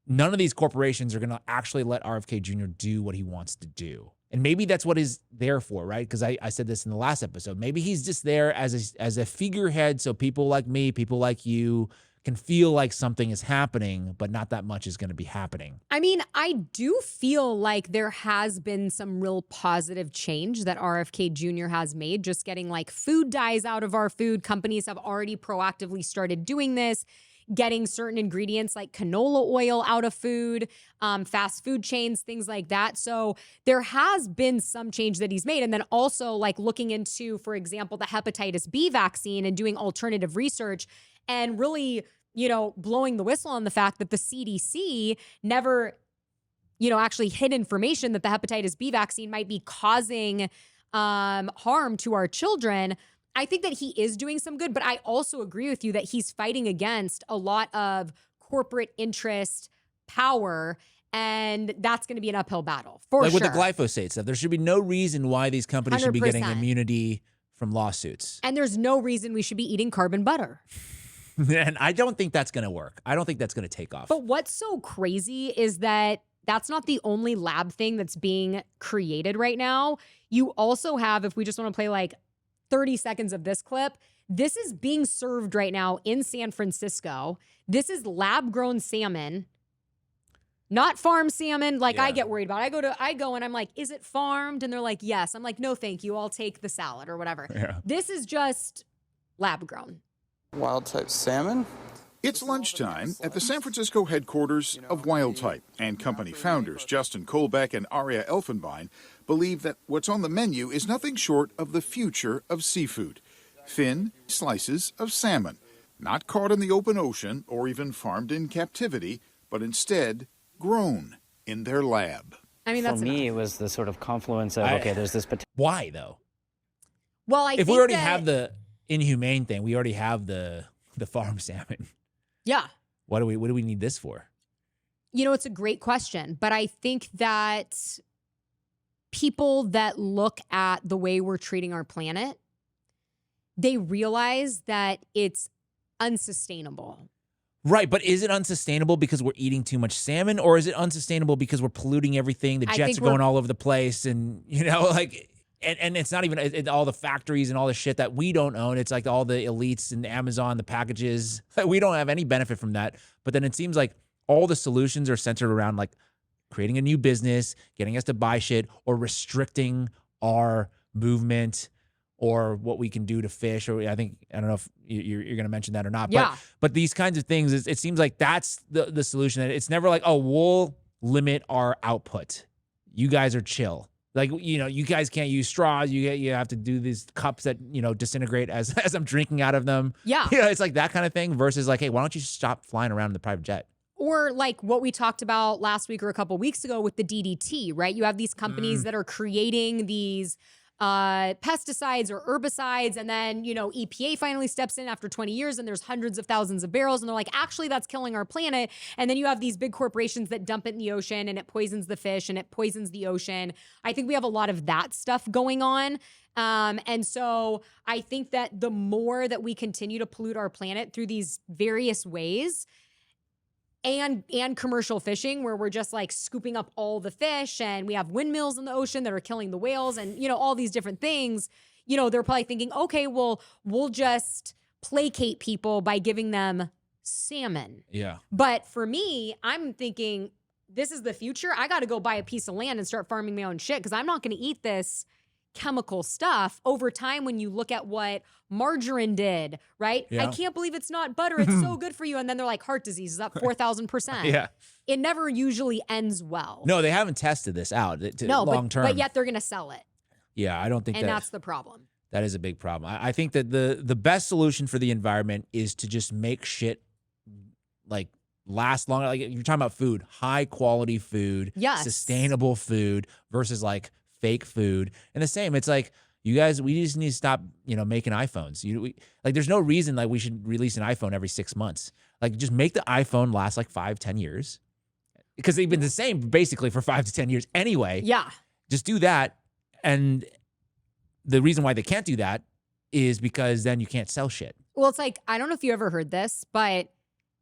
none of these corporations are going to actually let RFK Jr. do what he wants to do. And maybe that's what he's there for, right? Because I said this in the last episode. Maybe he's just there as a figurehead so people like me, people like you can feel like something is happening, but not that much is going to be happening. I mean, I do feel like there has been some real positive change that RFK Jr. has made, just getting like food dyes out of our food. Companies have already proactively started doing this, getting certain ingredients like canola oil out of food, fast food chains, things like that. So there has been some change that he's made. And then also like looking into, for example, the hepatitis B vaccine and doing alternative research and really, you know, blowing the whistle on the fact that the CDC never, you know, actually hid information that the hepatitis B vaccine might be causing harm to our children. I think that he is doing some good, but I also agree with you that he's fighting against a lot of corporate interest power, and that's going to be an uphill battle for like sure. With the glyphosate stuff, there should be no reason why these companies should be getting immunity from lawsuits. And there's no reason we should be eating carbon butter. And I don't think that's going to work. I don't think that's going to take off. But what's so crazy is that that's not the only lab thing that's being created right now. You also have, if we just want to play like 30 seconds of this clip, this is being served right now in San Francisco. This is lab-grown salmon, not farm salmon. Like I get worried about. I go and I'm like, is it farmed? And they're like, yes. I'm like, no, thank you. I'll take the salad or whatever. Yeah. This is just lab-grown. Wild type salmon? It's lunchtime at the San Francisco headquarters of Wild Type, and company founders Justin Kolbeck and Aria Elfenbein believe that what's on the menu is nothing short of the future of seafood. Thin slices of salmon, not caught in the open ocean or even farmed in captivity, but instead grown in their lab. I mean, that's for me, it was the sort of confluence of, okay, there's this potential. Why, though? Well, if we already have the inhumane thing, we already have the farm salmon. Yeah. What do we need this for? You know, it's a great question, but I think that people that look at the way we're treating our planet, they realize that it's unsustainable. Right, but is it unsustainable because we're eating too much salmon, or is it unsustainable because we're polluting everything? The jets are going all over the place, and you know, like, and it's not even all the factories and all the shit that we don't own. It's like all the elites and Amazon, the packages. We don't have any benefit from that. But then it seems like all the solutions are centered around like creating a new business, getting us to buy shit, or restricting our movement, or what we can do to fish. Or I don't know if you're going to mention that or not. Yeah. But these kinds of things, it seems like that's the solution. It's never like, oh, we'll limit our output. You guys are chill. Like, you know, you guys can't use straws. You have to do these cups that, you know, disintegrate as I'm drinking out of them. Yeah. You know, it's like that kind of thing versus like, hey, why don't you stop flying around in the private jet? Or like what we talked about last week or a couple weeks ago with the DDT, right? You have these companies that are creating these pesticides or herbicides. And then, EPA finally steps in after 20 years and there's hundreds of thousands of barrels. And they're like, actually, that's killing our planet. And then you have these big corporations that dump it in the ocean and it poisons the fish and it poisons the ocean. I think we have a lot of that stuff going on. And so I think that the more that we continue to pollute our planet through these various ways, and commercial fishing, where we're just like scooping up all the fish, and we have windmills in the ocean that are killing the whales, and all these different things, they're probably thinking, okay, well, we'll just placate people by giving them salmon. Yeah. But for me, I'm thinking, this is the future. I got to go buy a piece of land and start farming my own shit, because I'm not going to eat this chemical stuff. Over time, when you look at what margarine did, right? Yeah. I can't believe it's not butter. It's so good for you. And then they're like, heart disease is up 4,000%. Yeah. It never usually ends well. No, they haven't tested this out long term. But yet they're going to sell it. Yeah, I don't think and that's the problem. That is a big problem. I think that the best solution for the environment is to just make shit like last longer. Like you're talking about food, high quality food, yes, sustainable food versus like fake food. And the same, it's like, you guys, we just need to stop, making iPhones. There's no reason like we should release an iPhone every 6 months. Like just make the iPhone last like 5-10 years, because they've been the same basically for 5 to 10 years anyway. Yeah. Just do that. And the reason why they can't do that is because then you can't sell shit. Well, it's like, I don't know if you ever heard this, but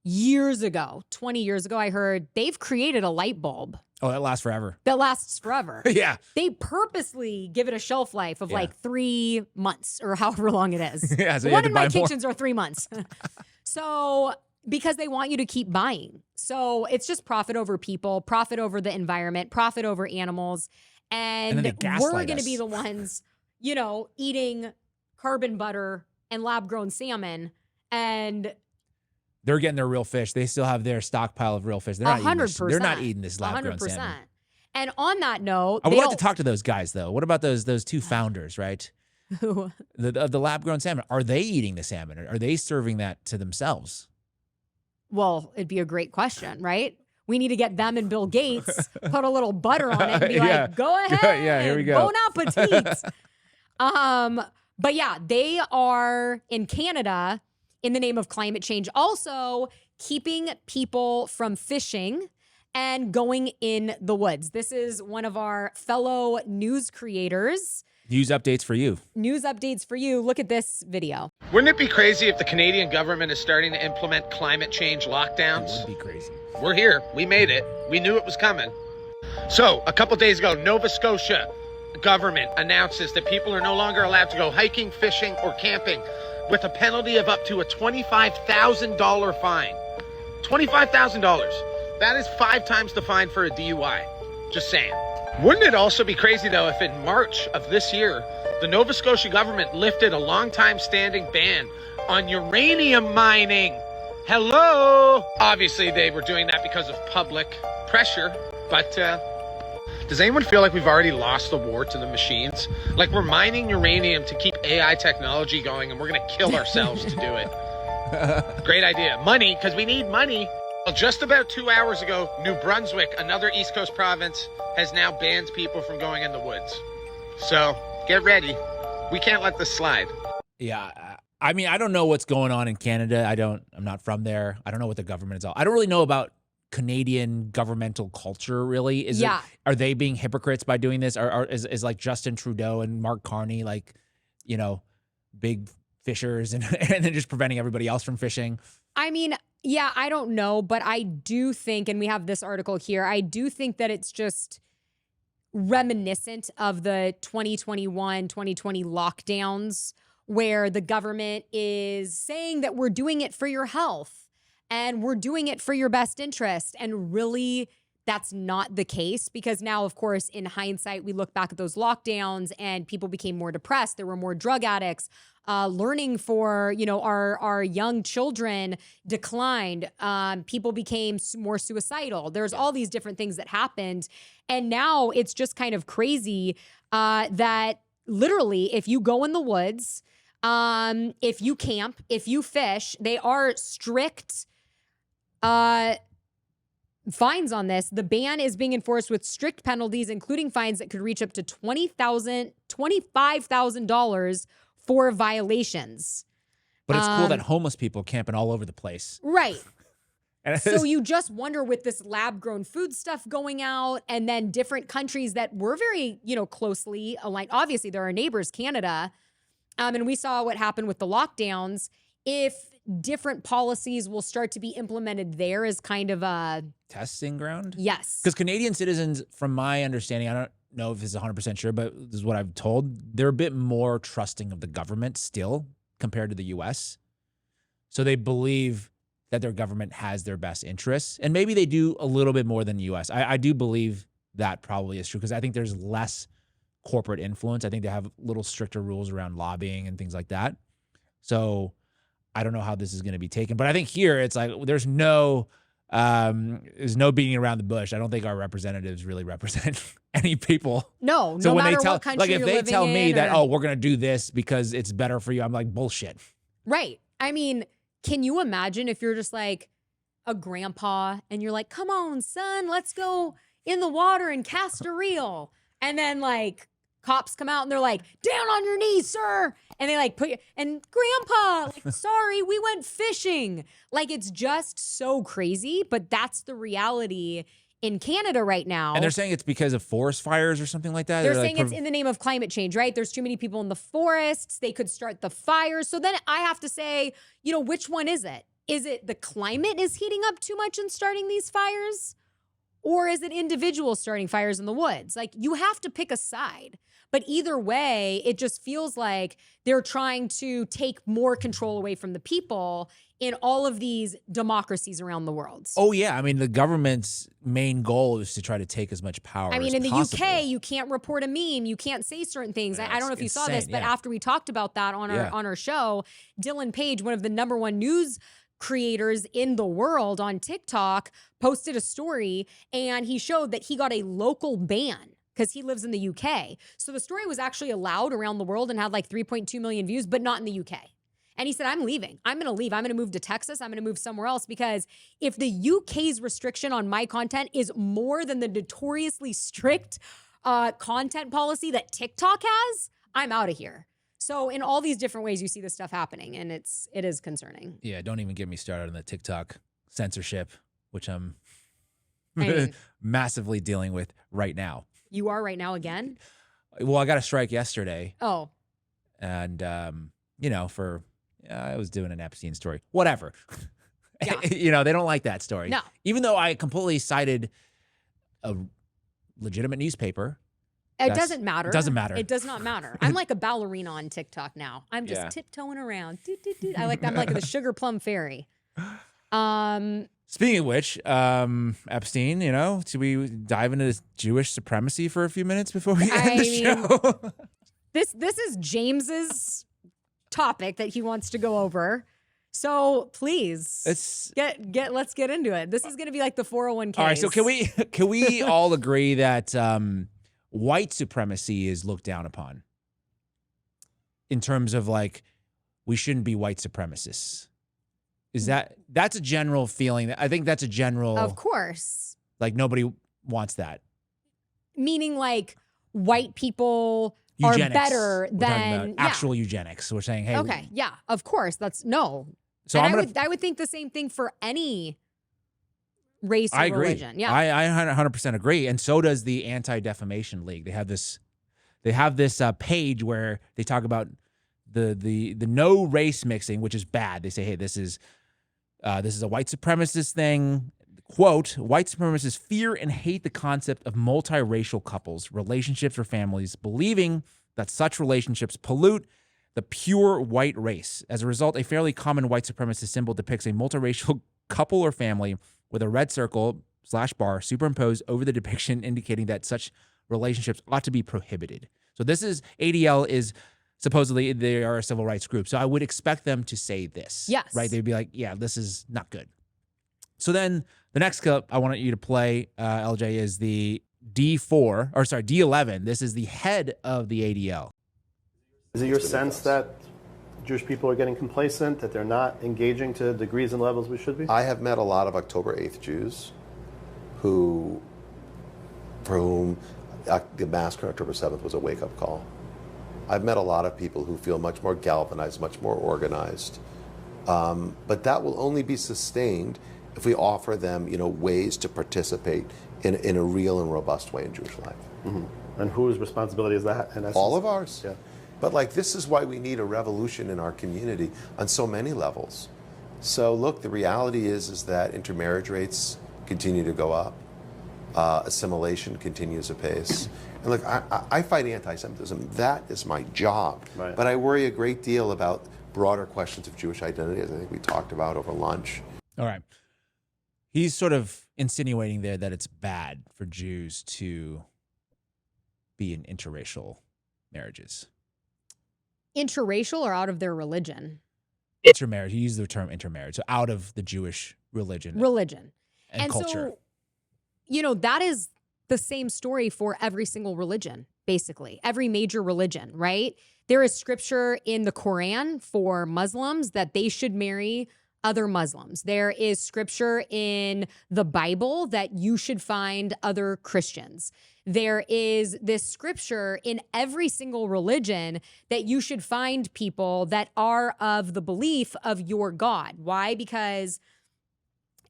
years ago, 20 years ago, I heard they've created a light bulb. Oh, that lasts forever. That lasts forever. Yeah. They purposely give it a shelf life of like 3 months or however long it is. Yeah, so one in my kitchens are 3 months. So because they want you to keep buying. So it's just profit over people, profit over the environment, profit over animals. And we're going to be the ones, eating carbon butter and lab-grown salmon. And they're getting their real fish. They still have their stockpile of real fish. They're not 100%. They're not eating this lab-grown 100%. salmon. And on that note, I would like to talk to those guys, though. What about those two founders, right? Who? The lab-grown salmon. Are they eating the salmon? Are they serving that to themselves? Well, it'd be a great question, right? We need to get them and Bill Gates, put a little butter on it and be like, go ahead. Yeah, here we go. Bon appetit. But yeah, they are in Canada in the name of climate change, also keeping people from fishing and going in the woods. This is one of our fellow news creators. News updates for you. News updates for you. Look at this video. Wouldn't it be crazy if the Canadian government is starting to implement climate change lockdowns? It would be crazy. We're here. We made it. We knew it was coming. So, a couple days ago, Nova Scotia government announces that people are no longer allowed to go hiking, fishing, or camping with a penalty of up to a $25,000 fine. $25,000. That is 5 times the fine for a DUI. Just saying. Wouldn't it also be crazy, though, if in March of this year, the Nova Scotia government lifted a long-time standing ban on uranium mining? Hello! Obviously, they were doing that because of public pressure, but does anyone feel like we've already lost the war to the machines? Like we're mining uranium to keep AI technology going and we're going to kill ourselves to do it. Great idea. Money, because we need money. Well, just about 2 hours ago, New Brunswick, another East Coast province, has now banned people from going in the woods. So get ready. We can't let this slide. Yeah. I mean, I don't know what's going on in Canada. I'm not from there. I don't know what the government is all. I don't really know about Canadian governmental culture, really. Are they being hypocrites by doing this? Or is like Justin Trudeau and Mark Carney like, big fishers and then just preventing everybody else from fishing? I mean, yeah, I don't know, but I do think, and we have this article here, I do think that it's just reminiscent of the 2021, 2020 lockdowns where the government is saying that we're doing it for your health and we're doing it for your best interest. And really, that's not the case, because now, of course, in hindsight, we look back at those lockdowns and people became more depressed. There were more drug addicts. Learning for, our young children declined. People became more suicidal. There's all these different things that happened. And now it's just kind of crazy that literally, if you go in the woods, if you camp, if you fish, they are strict fines on this. The ban is being enforced with strict penalties, including fines that could reach up to $25,000 for violations. But it's cool that homeless people are camping all over the place. Right. So you just wonder with this lab-grown food stuff going out, and then different countries that were very, closely aligned. Obviously, they're our neighbors, Canada. And we saw what happened with the lockdowns. If different policies will start to be implemented there as kind of a testing ground? Yes. Because Canadian citizens, from my understanding, I don't know if this is 100% sure, but this is what I've told, they're a bit more trusting of the government still compared to the U.S. So they believe that their government has their best interests. And maybe they do a little bit more than the U.S. I do believe that probably is true because I think there's less corporate influence. I think they have a little stricter rules around lobbying and things like that. So I don't know how this is going to be taken. But I think here it's like there's no beating around the bush. I don't think our representatives really represent any people. No, so no when matter they tell, what country like if you're they living tell me in that, or- we're going to do this because it's better for you, I'm like, bullshit. Right. I mean, can you imagine if you're just like a grandpa and you're like, come on, son, let's go in the water and cast a reel. And then like cops come out and they're like, down on your knees, sir. And they like put you, and grandpa, like, sorry, we went fishing. Like, it's just so crazy, but that's the reality in Canada right now. And they're saying it's because of forest fires or something like that? They're saying it's in the name of climate change, right? There's too many people in the forests. They could start the fires. So then I have to say, which one is it? Is it the climate is heating up too much and starting these fires? Or is it individuals starting fires in the woods? Like, you have to pick a side. But either way, it just feels like they're trying to take more control away from the people in all of these democracies around the world. Oh, yeah. I mean, the government's main goal is to try to take as much power as in the possible. UK, you can't report a meme. You can't say certain things. I don't know if you saw this, but yeah. after we talked about that on our show, Dylan Page, one of the #1 news creators in the world on TikTok, posted a story and he showed that he got a local ban because he lives in the UK. So the story was actually allowed around the world and had like 3.2 million views, but not in the UK. And he said, I'm leaving. I'm going to leave. I'm going to move to Texas. I'm going to move somewhere else because if the UK's restriction on my content is more than the notoriously strict content policy that TikTok has, I'm out of here. So in all these different ways, you see this stuff happening, and it is concerning. Yeah, don't even get me started on the TikTok censorship, which I'm massively dealing with right now. You are right now again? Well, I got a strike yesterday. Oh. And, I was doing an Epstein story. Whatever. Yeah. They don't like that story. No. Even though I completely cited a legitimate newspaper. It doesn't matter. It doesn't matter. It does not matter. I'm like a ballerina on TikTok now. I'm just tiptoeing around. I'm like the Sugar Plum Fairy. Speaking of which, Epstein, should we dive into this Jewish supremacy for a few minents before we end the show? This is James's topic that he wants to go over. So please, let's get into it. This is going to be like the 401k. All right. So can we all agree that white supremacy is looked down upon in terms of like we shouldn't be white supremacists? Is that's a general feeling? I think that's a general. Of course. Like nobody wants that. Meaning like white people eugenics. Are better than actual eugenics. We're saying, hey. Okay. Yeah. Of course. That's no. So I would think the same thing for any race or religion. Yeah. I 100% agree. And so does the Anti-Defamation League. They have this page where they talk about the no race mixing, which is bad. They say, hey, this is a white supremacist thing. Quote, white supremacists fear and hate the concept of multiracial couples, relationships, or families, believing that such relationships pollute the pure white race. As a result, a fairly common white supremacist symbol depicts a multiracial couple or family with a red circle /bar superimposed over the depiction, indicating that such relationships ought to be prohibited. So this is, ADL is supposedly, they are a civil rights group. So I would expect them to say this. Yes. Right? They'd be like, yeah, this is not good. So then the next clip I want you to play, LJ, is the D11. This is the head of the ADL. Is it your sense that Jewish people are getting complacent, that they're not engaging to degrees and levels we should be? I have met a lot of October 8th Jews, for whom the massacre on October 7th was a wake-up call. I've met a lot of people who feel much more galvanized, much more organized. But that will only be sustained if we offer them, ways to participate in a real and robust way in Jewish life. And whose responsibility is that? In essence? All of ours. Yeah. But this is why we need a revolution in our community on so many levels. So look, the reality is that intermarriage rates continue to go up. Assimilation continues apace. And look, I fight anti-Semitism. That is my job. Right. But I worry a great deal about broader questions of Jewish identity, as I think we talked about over lunch. All right. He's sort of insinuating there that it's bad for Jews to be in interracial marriages. Interracial or out of their religion? Intermarriage. He used the term intermarriage. So out of the Jewish religion. And culture. So, that is the same story for every single religion, basically. Every major religion, right? There is scripture in the Quran for Muslims that they should marry other Muslims. There is scripture in the Bible that you should find other Christians. There is this scripture in every single religion that you should find people that are of the belief of your God. Why? Because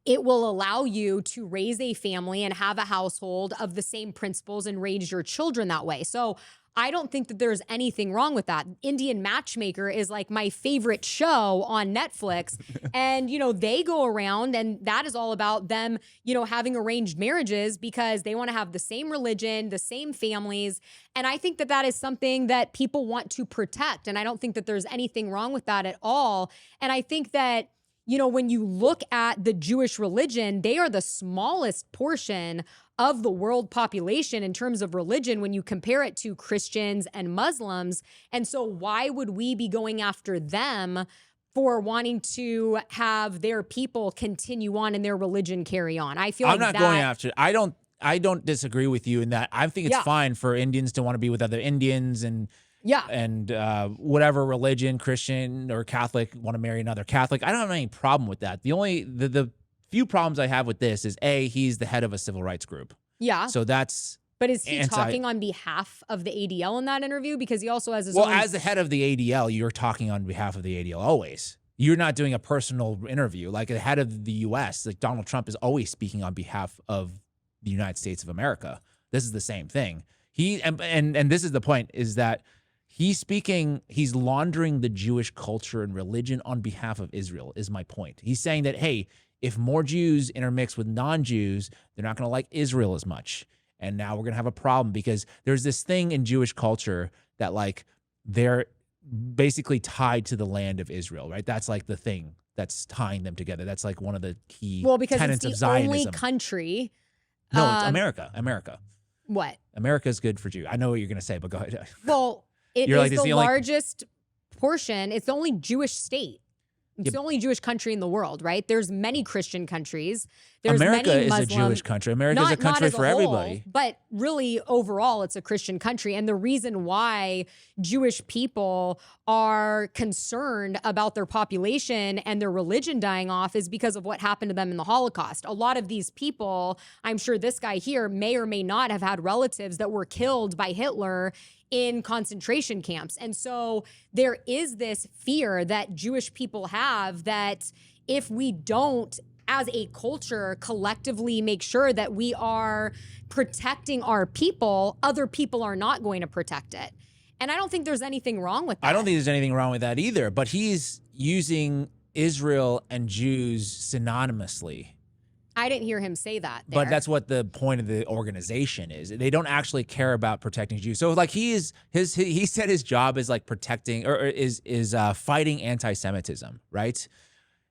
it will allow you to raise a family and have a household of the same principles and raise your children that way. So I don't think that there's anything wrong with that. Indian Matchmaker is like my favorite show on Netflix. And, they go around and that is all about them, having arranged marriages because they want to have the same religion, the same families. And I think that that is something that people want to protect. And I don't think that there's anything wrong with that at all. And I think that, when you look at the Jewish religion, they are the smallest portion of the world population in terms of religion when you compare it to Christians and Muslims. And so why would we be going after them for wanting to have their people continue on and their religion carry on? I feel I'm not going after. I don't disagree with you in that. I think it's fine for Indians to want to be with other Indians and whatever religion, Christian or Catholic, want to marry another Catholic. I don't have any problem with that. The few problems I have with this is he's the head of a civil rights group. Yeah. So that's. But is he talking on behalf of the ADL in that interview? Because he also has his own. Well, as the head of the ADL, you're talking on behalf of the ADL always. You're not doing a personal interview. Like the head of the U.S., like Donald Trump is always speaking on behalf of the United States of America. This is the same thing. And this is the point, is that he's laundering the Jewish culture and religion on behalf of Israel, is my point. He's saying that, hey, if more Jews intermix with non-Jews, they're not going to like Israel as much. And now we're going to have a problem because there's this thing in Jewish culture that they're basically tied to the land of Israel, right? That's like the thing that's tying them together. That's like one of the key tenets of Zionism. Well, because it's the only country. No, it's America. America. What? America is good for Jews. I know what you're going to say, but go ahead. Well, it is the largest portion. It's the only Jewish state. It's the only Jewish country in the world, right? There's many Christian countries. There's America many is Muslim, a Jewish country. America is a country for everybody. But really, overall, it's a Christian country. And the reason why Jewish people are concerned about their population and their religion dying off is because of what happened to them in the Holocaust. A lot of these people, I'm sure this guy here may or may not have had relatives that were killed by Hitler in concentration camps. And so there is this fear that Jewish people have that if we don't, as a culture, collectively make sure that we are protecting our people, other people are not going to protect it. And I don't think there's anything wrong with that. I don't think there's anything wrong with that either, but he's using Israel and Jews synonymously. I didn't hear him say that there. But that's what the point of the organization is. They don't actually care about protecting Jews. So he said his job is like protecting or is fighting anti-Semitism, right?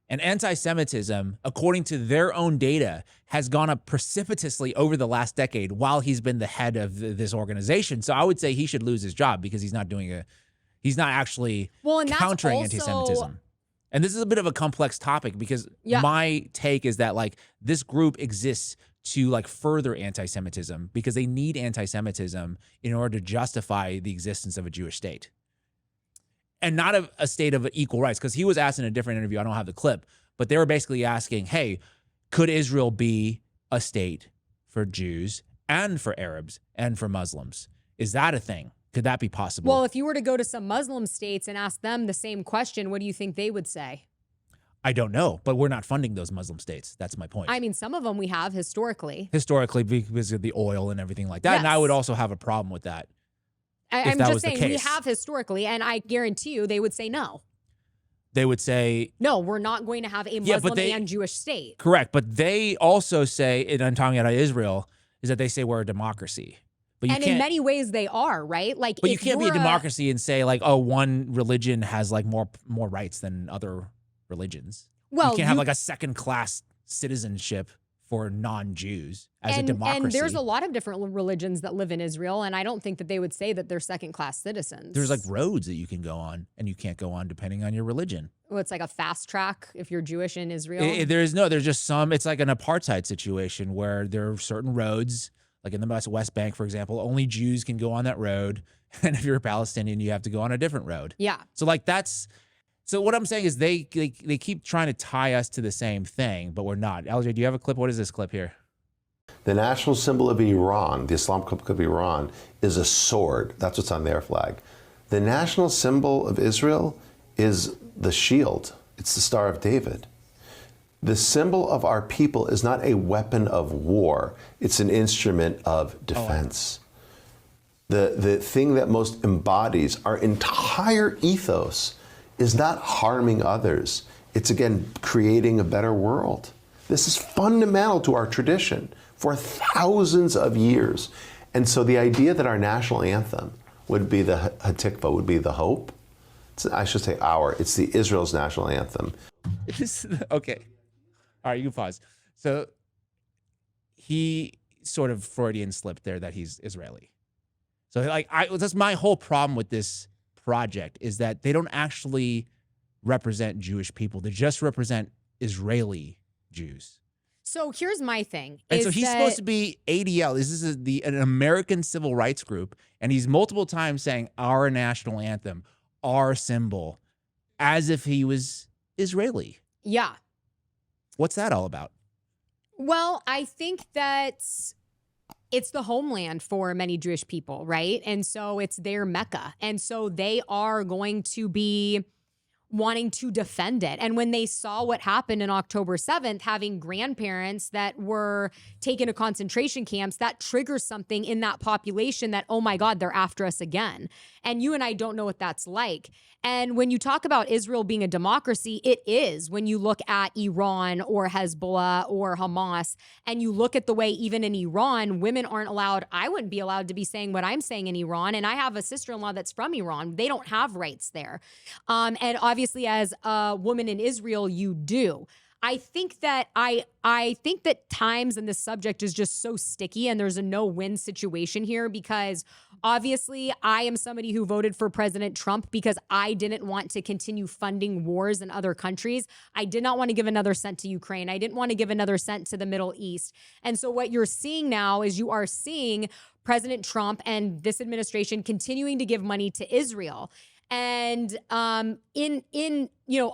And anti-Semitism, according to their own data, has gone up precipitously over the last decade while he's been the head of this organization. So I would say he should lose his job because he's not actually countering anti-Semitism. And this is a bit of a complex topic because my take is that this group exists to further anti-Semitism because they need anti-Semitism in order to justify the existence of a Jewish state. And not a state of equal rights, because he was asked in a different interview, I don't have the clip, but they were basically asking, hey, could Israel be a state for Jews and for Arabs and for Muslims. Is that a thing? Could that be possible? Well, if you were to go to some Muslim states and ask them the same question, what do you think they would say? I don't know, but we're not funding those Muslim states. That's my point. I mean, some of them we have historically. Historically, because of the oil and everything like that. Yes. And I would also have a problem with that. I'm just saying we have historically, and I guarantee you they would say no. They would say, no, we're not going to have a Muslim and Jewish state. Correct. But they also say, and I'm talking about Israel, is that they say we're a democracy. But you and can't, in many ways they are, right? Like, but you can't be a democracy and say like, oh, one religion has like more rights than other religions. Well, you can't have like a second class citizenship for non-Jews as a democracy. And there's a lot of different religions that live in Israel, and I don't think that they would say that they're second-class citizens. There's like roads that you can go on, and you can't go on depending on your religion. Well, it's like a fast track if you're Jewish in Israel. There's just some, it's like an apartheid situation where there are certain roads, like in the West Bank, for example, only Jews can go on that road. And if you're a Palestinian, you have to go on a different road. Yeah. So like so what I'm saying is they keep trying to tie us to the same thing, but we're not. LJ, do you have a clip? What is this clip here? The national symbol of Iran, the Islamic Republic of Iran, is a sword. That's what's on their flag. The national symbol of Israel is the shield. It's the Star of David. The symbol of our people is not a weapon of war. It's an instrument of defense. The thing that most embodies our entire ethos is not harming others. It's, again, creating a better world. This is fundamental to our tradition for thousands of years. And so the idea that our national anthem would be the Hatikvah, would be the hope, I should say it's the Israel's national anthem. Okay. All right, you can pause. So he sort of Freudian slipped there that he's Israeli. So like that's my whole problem with this project is that they don't actually represent Jewish people. They just represent Israeli Jews. So here's my thing. And so he's supposed to be ADL. This is an American civil rights group. And he's multiple times saying our national anthem, our symbol, as if he was Israeli. Yeah. What's that all about? Well, I think that it's the homeland for many Jewish people, right? And so it's their Mecca. And so they are going to be wanting to defend it. And when they saw what happened in October 7th, having grandparents that were taken to concentration camps, that triggers something in that population that, oh my God, they're after us again. And you and I don't know what that's like. And when you talk about Israel being a democracy, it is when you look at Iran or Hezbollah or Hamas, and you look at the way even in Iran, women aren't allowed. I wouldn't be allowed to be saying what I'm saying in Iran. And I have a sister-in-law that's from Iran. They don't have rights there. And obviously as a woman in Israel, you do. I think that times and this subject is just so sticky and there's a no-win situation here because obviously I am somebody who voted for President Trump because I didn't want to continue funding wars in other countries. I did not want to give another cent to Ukraine. I didn't want to give another cent to the Middle East. And so what you're seeing now is you are seeing President Trump and this administration continuing to give money to Israel. And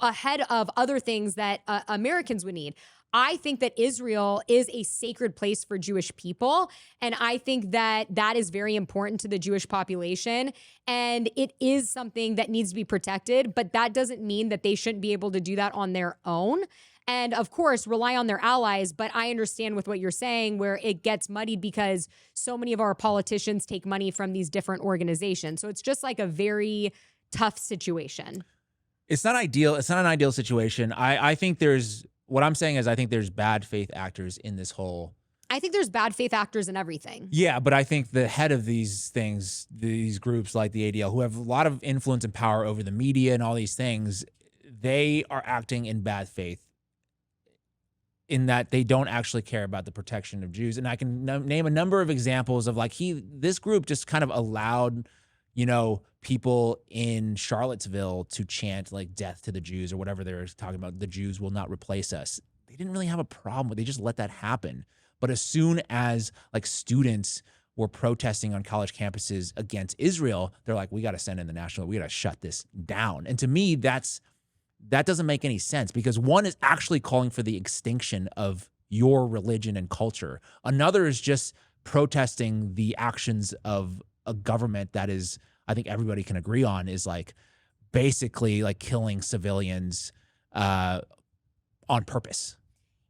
ahead of other things that Americans would need. I think that Israel is a sacred place for Jewish people. And I think that that is very important to the Jewish population. And it is something that needs to be protected. But that doesn't mean that they shouldn't be able to do that on their own. And of course, rely on their allies. But I understand with what you're saying, where it gets muddied because so many of our politicians take money from these different organizations. So it's just like a very tough situation. It's not ideal. It's not an ideal situation. I think what I'm saying is I think there's bad faith actors in this whole. I think there's bad faith actors in everything. Yeah, but I think the head of these things, these groups like the ADL, who have a lot of influence and power over the media and all these things, they are acting in bad faith in that they don't actually care about the protection of Jews. And I can name a number of examples of like this group just kind of allowed, people in Charlottesville to chant like death to the Jews or whatever they're talking about. The Jews will not replace us. They didn't really have a problem with it. They just let that happen. But as soon as like students were protesting on college campuses against Israel, they're like, we got to send in the national, we got to shut this down. And to me, that doesn't make any sense because one is actually calling for the extinction of your religion and culture. Another is just protesting the actions of a government that is, I think everybody can agree on, is like basically like killing civilians on purpose.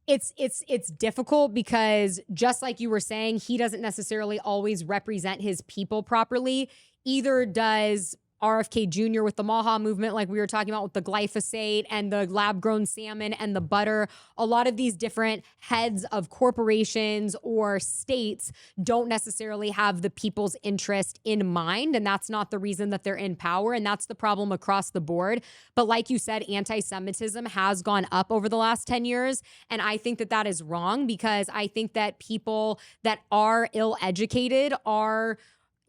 It's difficult because just like you were saying, he doesn't necessarily always represent his people properly. Either does RFK Jr. with the Maha movement, like we were talking about with the glyphosate and the lab-grown salmon and the butter. A lot of these different heads of corporations or states don't necessarily have the people's interest in mind, and that's not the reason that they're in power, and that's the problem across the board. But like you said, anti-Semitism has gone up over the last 10 years, and I think that that is wrong because I think that people that are ill-educated are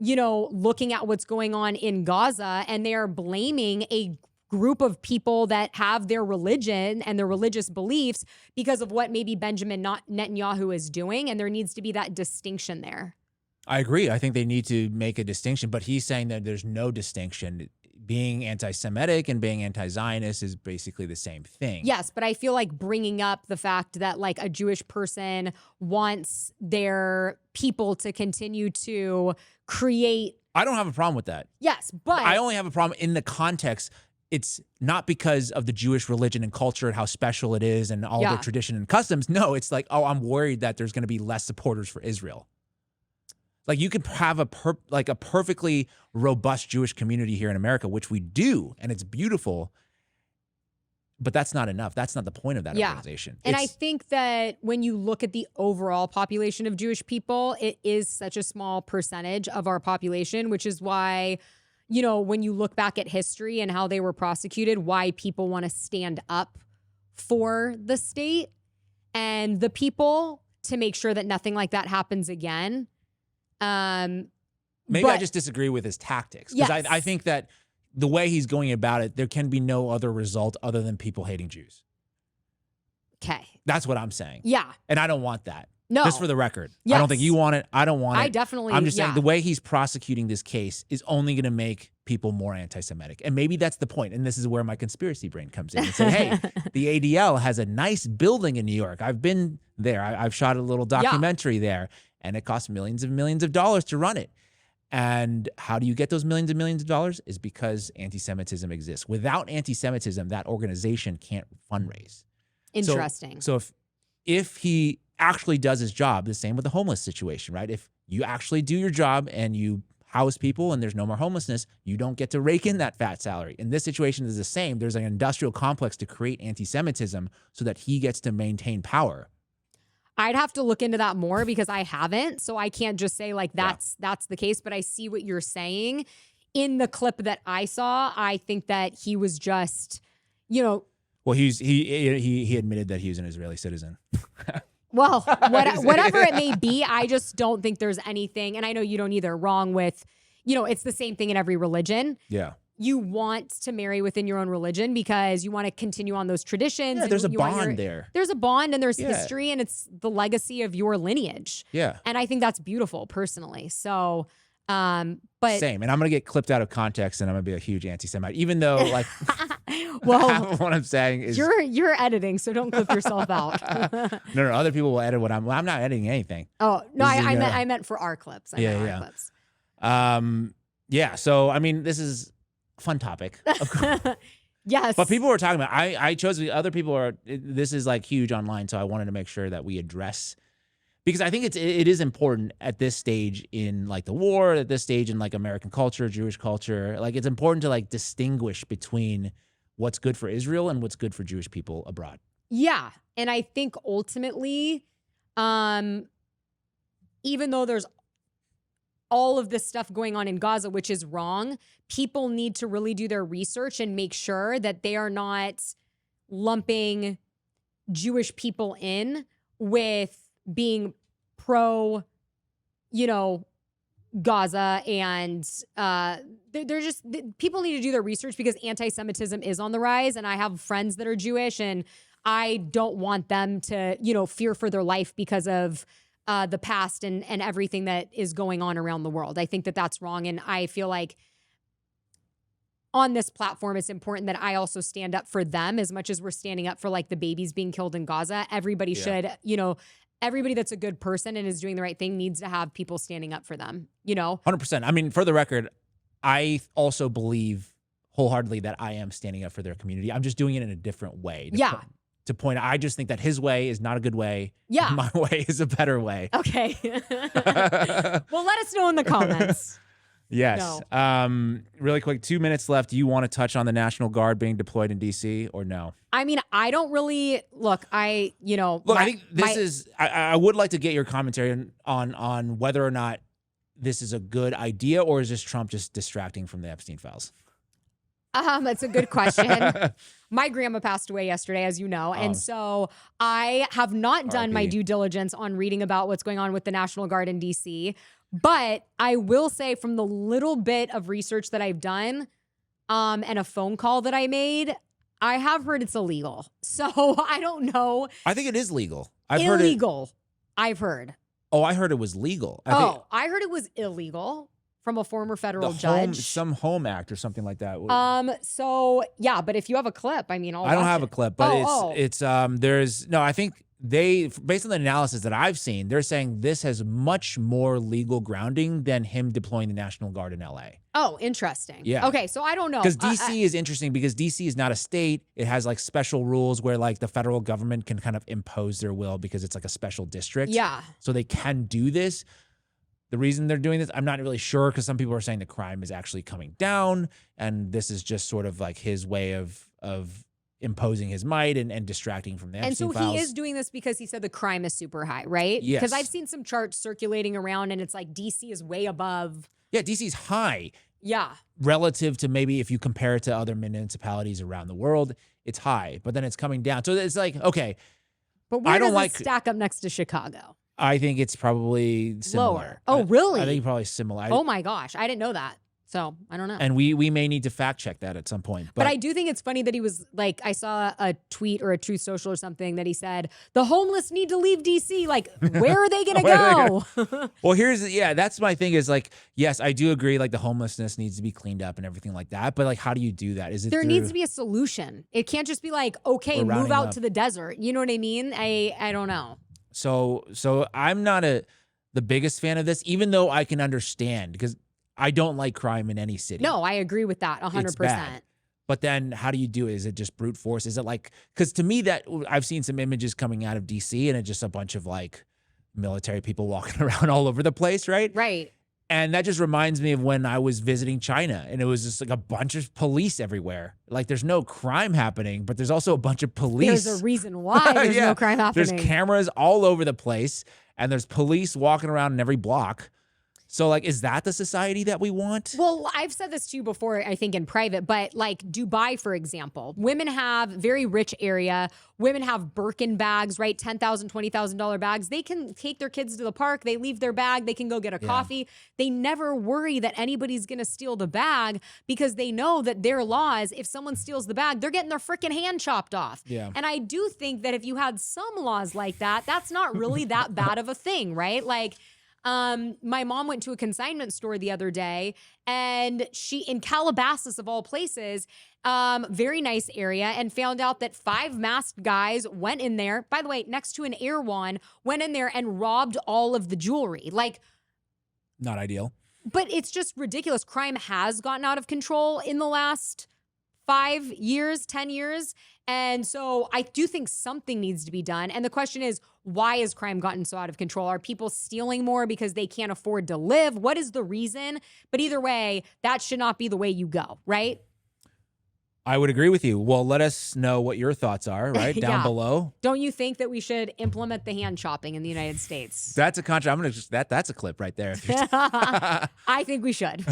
looking at what's going on in Gaza, and they are blaming a group of people that have their religion and their religious beliefs because of what maybe Benjamin Netanyahu is doing. And there needs to be that distinction there. I agree. I think they need to make a distinction, but he's saying that there's no distinction. Being anti-Semitic and being anti-Zionist is basically the same thing. Yes, but I feel like bringing up the fact that like a Jewish person wants their people to continue to create. I don't have a problem with that. Yes, but I only have a problem in the context. It's not because of the Jewish religion and culture and how special it is and all their tradition and customs. No, it's like, oh, I'm worried that there's going to be less supporters for Israel. Like you could have a perfectly robust Jewish community here in America, which we do, and it's beautiful. But that's not enough. That's not the point of that organization. And I think that when you look at the overall population of Jewish people, it is such a small percentage of our population, which is why, when you look back at history and how they were prosecuted, why people want to stand up for the state and the people to make sure that nothing like that happens again. Maybe I just disagree with his tactics because I think that the way he's going about it, there can be no other result other than people hating Jews. Okay. That's what I'm saying. Yeah. And I don't want that. No. Just for the record. Yes. I don't think you want it. I don't want it. I definitely, I'm just saying the way he's prosecuting this case is only going to make people more anti-Semitic. And maybe that's the point. And this is where my conspiracy brain comes in and say, hey, the ADL has a nice building in New York. I've been there. I've shot a little documentary there. And it costs millions and millions of dollars to run it. And how do you get those millions and millions of dollars? Is because anti-Semitism exists. Without anti-Semitism, that organization can't fundraise. Interesting. So if he actually does his job, the same with the homeless situation, right? If you actually do your job and you house people and there's no more homelessness, you don't get to rake in that fat salary. In this situation, is the same. There's an industrial complex to create anti-Semitism so that he gets to maintain power. I'd have to look into that more because I haven't. So I can't just say like that's the case, but I see what you're saying. In the clip that I saw, I think that he was just, Well, he admitted that he was an Israeli citizen. Well, whatever it may be, I just don't think there's anything, and I know you don't either, wrong with, it's the same thing in every religion. Yeah. You want to marry within your own religion because you want to continue on those traditions. Yeah, there's a bond there. There's a bond and there's history and it's the legacy of your lineage. Yeah. And I think that's beautiful personally. So, but same. And I'm going to get clipped out of context and I'm going to be a huge anti-Semite, even though like, well, what I'm saying is you're editing, so don't clip yourself out. No, other people will edit what I'm not editing anything. Oh, no, I meant for our clips. I meant our clips. Yeah. So, I mean, this is fun topic. Of course. Yes. But people were talking about, I chose, other people are, this is like huge online. So I wanted to make sure that we address, because I think it is important at this stage in like the war, at this stage in like American culture, Jewish culture, like it's important to like distinguish between what's good for Israel and what's good for Jewish people abroad. Yeah. And I think ultimately, even though there's all of this stuff going on in Gaza, which is wrong, people need to really do their research and make sure that they are not lumping Jewish people in with being pro, Gaza. And they're just, people need to do their research because anti-Semitism is on the rise. And I have friends that are Jewish and I don't want them to, fear for their life because of the past and everything that is going on around the world. I think that that's wrong. And I feel like on this platform, it's important that I also stand up for them as much as we're standing up for like the babies being killed in Gaza. Everybody should, everybody that's a good person and is doing the right thing needs to have people standing up for them, 100%. I mean, for the record, I also believe wholeheartedly that I am standing up for their community. I'm just doing it in a different way. To point out, I just think that his way is not a good way. Yeah. My way is a better way. Okay. Well, let us know in the comments. Yes. No. Really quick, 2 minutes left. Do you want to touch on the National Guard being deployed in DC or no? I mean, I don't really look. I think this I would like to get your commentary on whether or not this is a good idea, or is this Trump just distracting from the Epstein files? That's a good question. My grandma passed away yesterday, as you know. And so I have not done my due diligence on reading about what's going on with the National Guard in DC. But I will say, from the little bit of research that I've done and a phone call that I made, I have heard it's illegal. So I don't know. I think it is legal. I've heard. Oh, I heard it was legal. I heard it was illegal from a former federal judge. Some Home Act or something like that. So yeah, but if you have a clip, I mean, I don't have a clip, but I think based on the analysis that I've seen, they're saying this has much more legal grounding than him deploying the National Guard in LA. Oh, interesting. Yeah. Okay, so I don't know. Because DC is interesting because DC is not a state. It has like special rules where like the federal government can kind of impose their will because it's like a special district. Yeah. So they can do this. The reason they're doing this, I'm not really sure, because some people are saying the crime is actually coming down, and this is just sort of like his way of imposing his might and distracting from the Epstein files. He is doing this because he said the crime is super high, right? Yes. Because I've seen some charts circulating around, and it's like DC is way above. Yeah, DC's high. Yeah. Relative to maybe if you compare it to other municipalities around the world, it's high, but then it's coming down. So it's like, okay. But where does it stack up next to Chicago? I think it's probably similar. Lower. Oh, really? I think probably similar. Oh my gosh, I didn't know that. So I don't know. And we may need to fact check that at some point. But I do think it's funny that he was like, I saw a tweet or a Truth Social or something that he said, the homeless need to leave DC. Like, where are they going to go? Well, that's my thing is like, yes, I do agree. Like the homelessness needs to be cleaned up and everything like that. But like, how do you do that? There needs to be a solution. It can't just be like, okay, move out to the desert. You know what I mean? I don't know. So I'm not the biggest fan of this, even though I can understand, because I don't like crime in any city. No, I agree with that 100%. It's bad. But then how do you do it? Is it just brute force? Is it like, because to me that I've seen some images coming out of DC and it's just a bunch of like military people walking around all over the place, right? Right. And that just reminds me of when I was visiting China and it was just like a bunch of police everywhere. Like there's no crime happening, but there's also a bunch of police. There's a reason why there's no crime happening. There's cameras all over the place and there's police walking around in every block. So, like, is that the society that we want? Well, I've said this to you before, I think in private, but like Dubai, for example, women have very rich area. Women have Birkin bags, right? $10,000, $20,000 bags. They can take their kids to the park. They leave their bag. They can go get a coffee. They never worry that anybody's going to steal the bag because they know that their laws, if someone steals the bag, they're getting their freaking hand chopped off. Yeah. And I do think that if you had some laws like that, that's not really that bad of a thing, right? Like, my mom went to a consignment store the other day and she, in Calabasas of all places, very nice area, and found out that 5 masked guys went in there, by the way, next to an Erewhon, went in there and robbed all of the jewelry. Like, not ideal. But it's just ridiculous. Crime has gotten out of control in the last 5 years, 10 years. And so I do think something needs to be done. And the question is, why has crime gotten so out of control? Are people stealing more because they can't afford to live? What is the reason? But either way, that should not be the way you go, right? I would agree with you. Well, let us know what your thoughts are, right? Down below. Don't you think that we should implement the hand chopping in the United States? That's a I'm gonna just that's a clip right there. I think we should.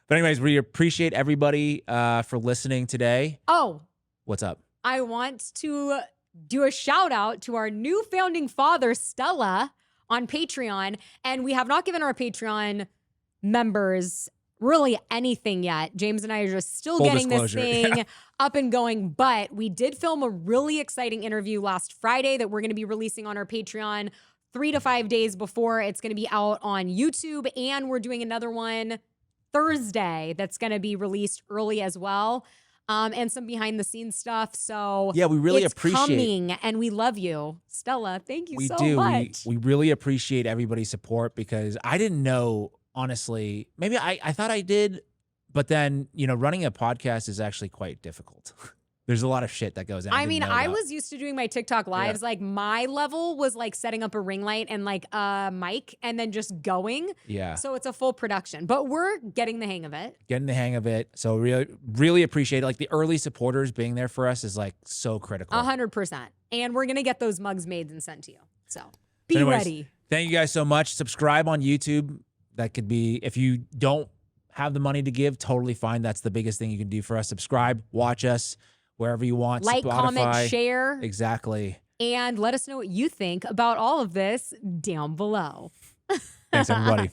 But anyways, we appreciate everybody for listening today. Oh. What's up? I want to do a shout out to our new founding father, Stella, on Patreon. And we have not given our Patreon members really anything yet. James and I are just still getting this thing up and going. But we did film a really exciting interview last Friday that we're going to be releasing on our Patreon 3 to 5 days before it's going to be out on YouTube. And we're doing another one Thursday that's going to be released early as well. And some behind the scenes stuff. So yeah, we really it's appreciate coming, and we love you. Stella, thank you so much. We really appreciate everybody's support, because I didn't know, honestly, maybe I thought I did, but then, you know, running a podcast is actually quite difficult. There's a lot of shit that goes on. I mean, I was used to doing my TikTok lives. Like my level was like setting up a ring light and like a mic and then just going. Yeah. So it's a full production, but we're getting the hang of it. Getting the hang of it. So really, really appreciate it. Like the early supporters being there for us is like so critical. 100%. And we're going to get those mugs made and sent to you. So be Anyways, ready. Thank you guys so much. Subscribe on YouTube. That could be, if you don't have the money to give, totally fine. That's the biggest thing you can do for us. Subscribe, watch us wherever you want. Like, Spotify. comment, share. Exactly. And let us know what you think about all of this down below. Thanks, everybody.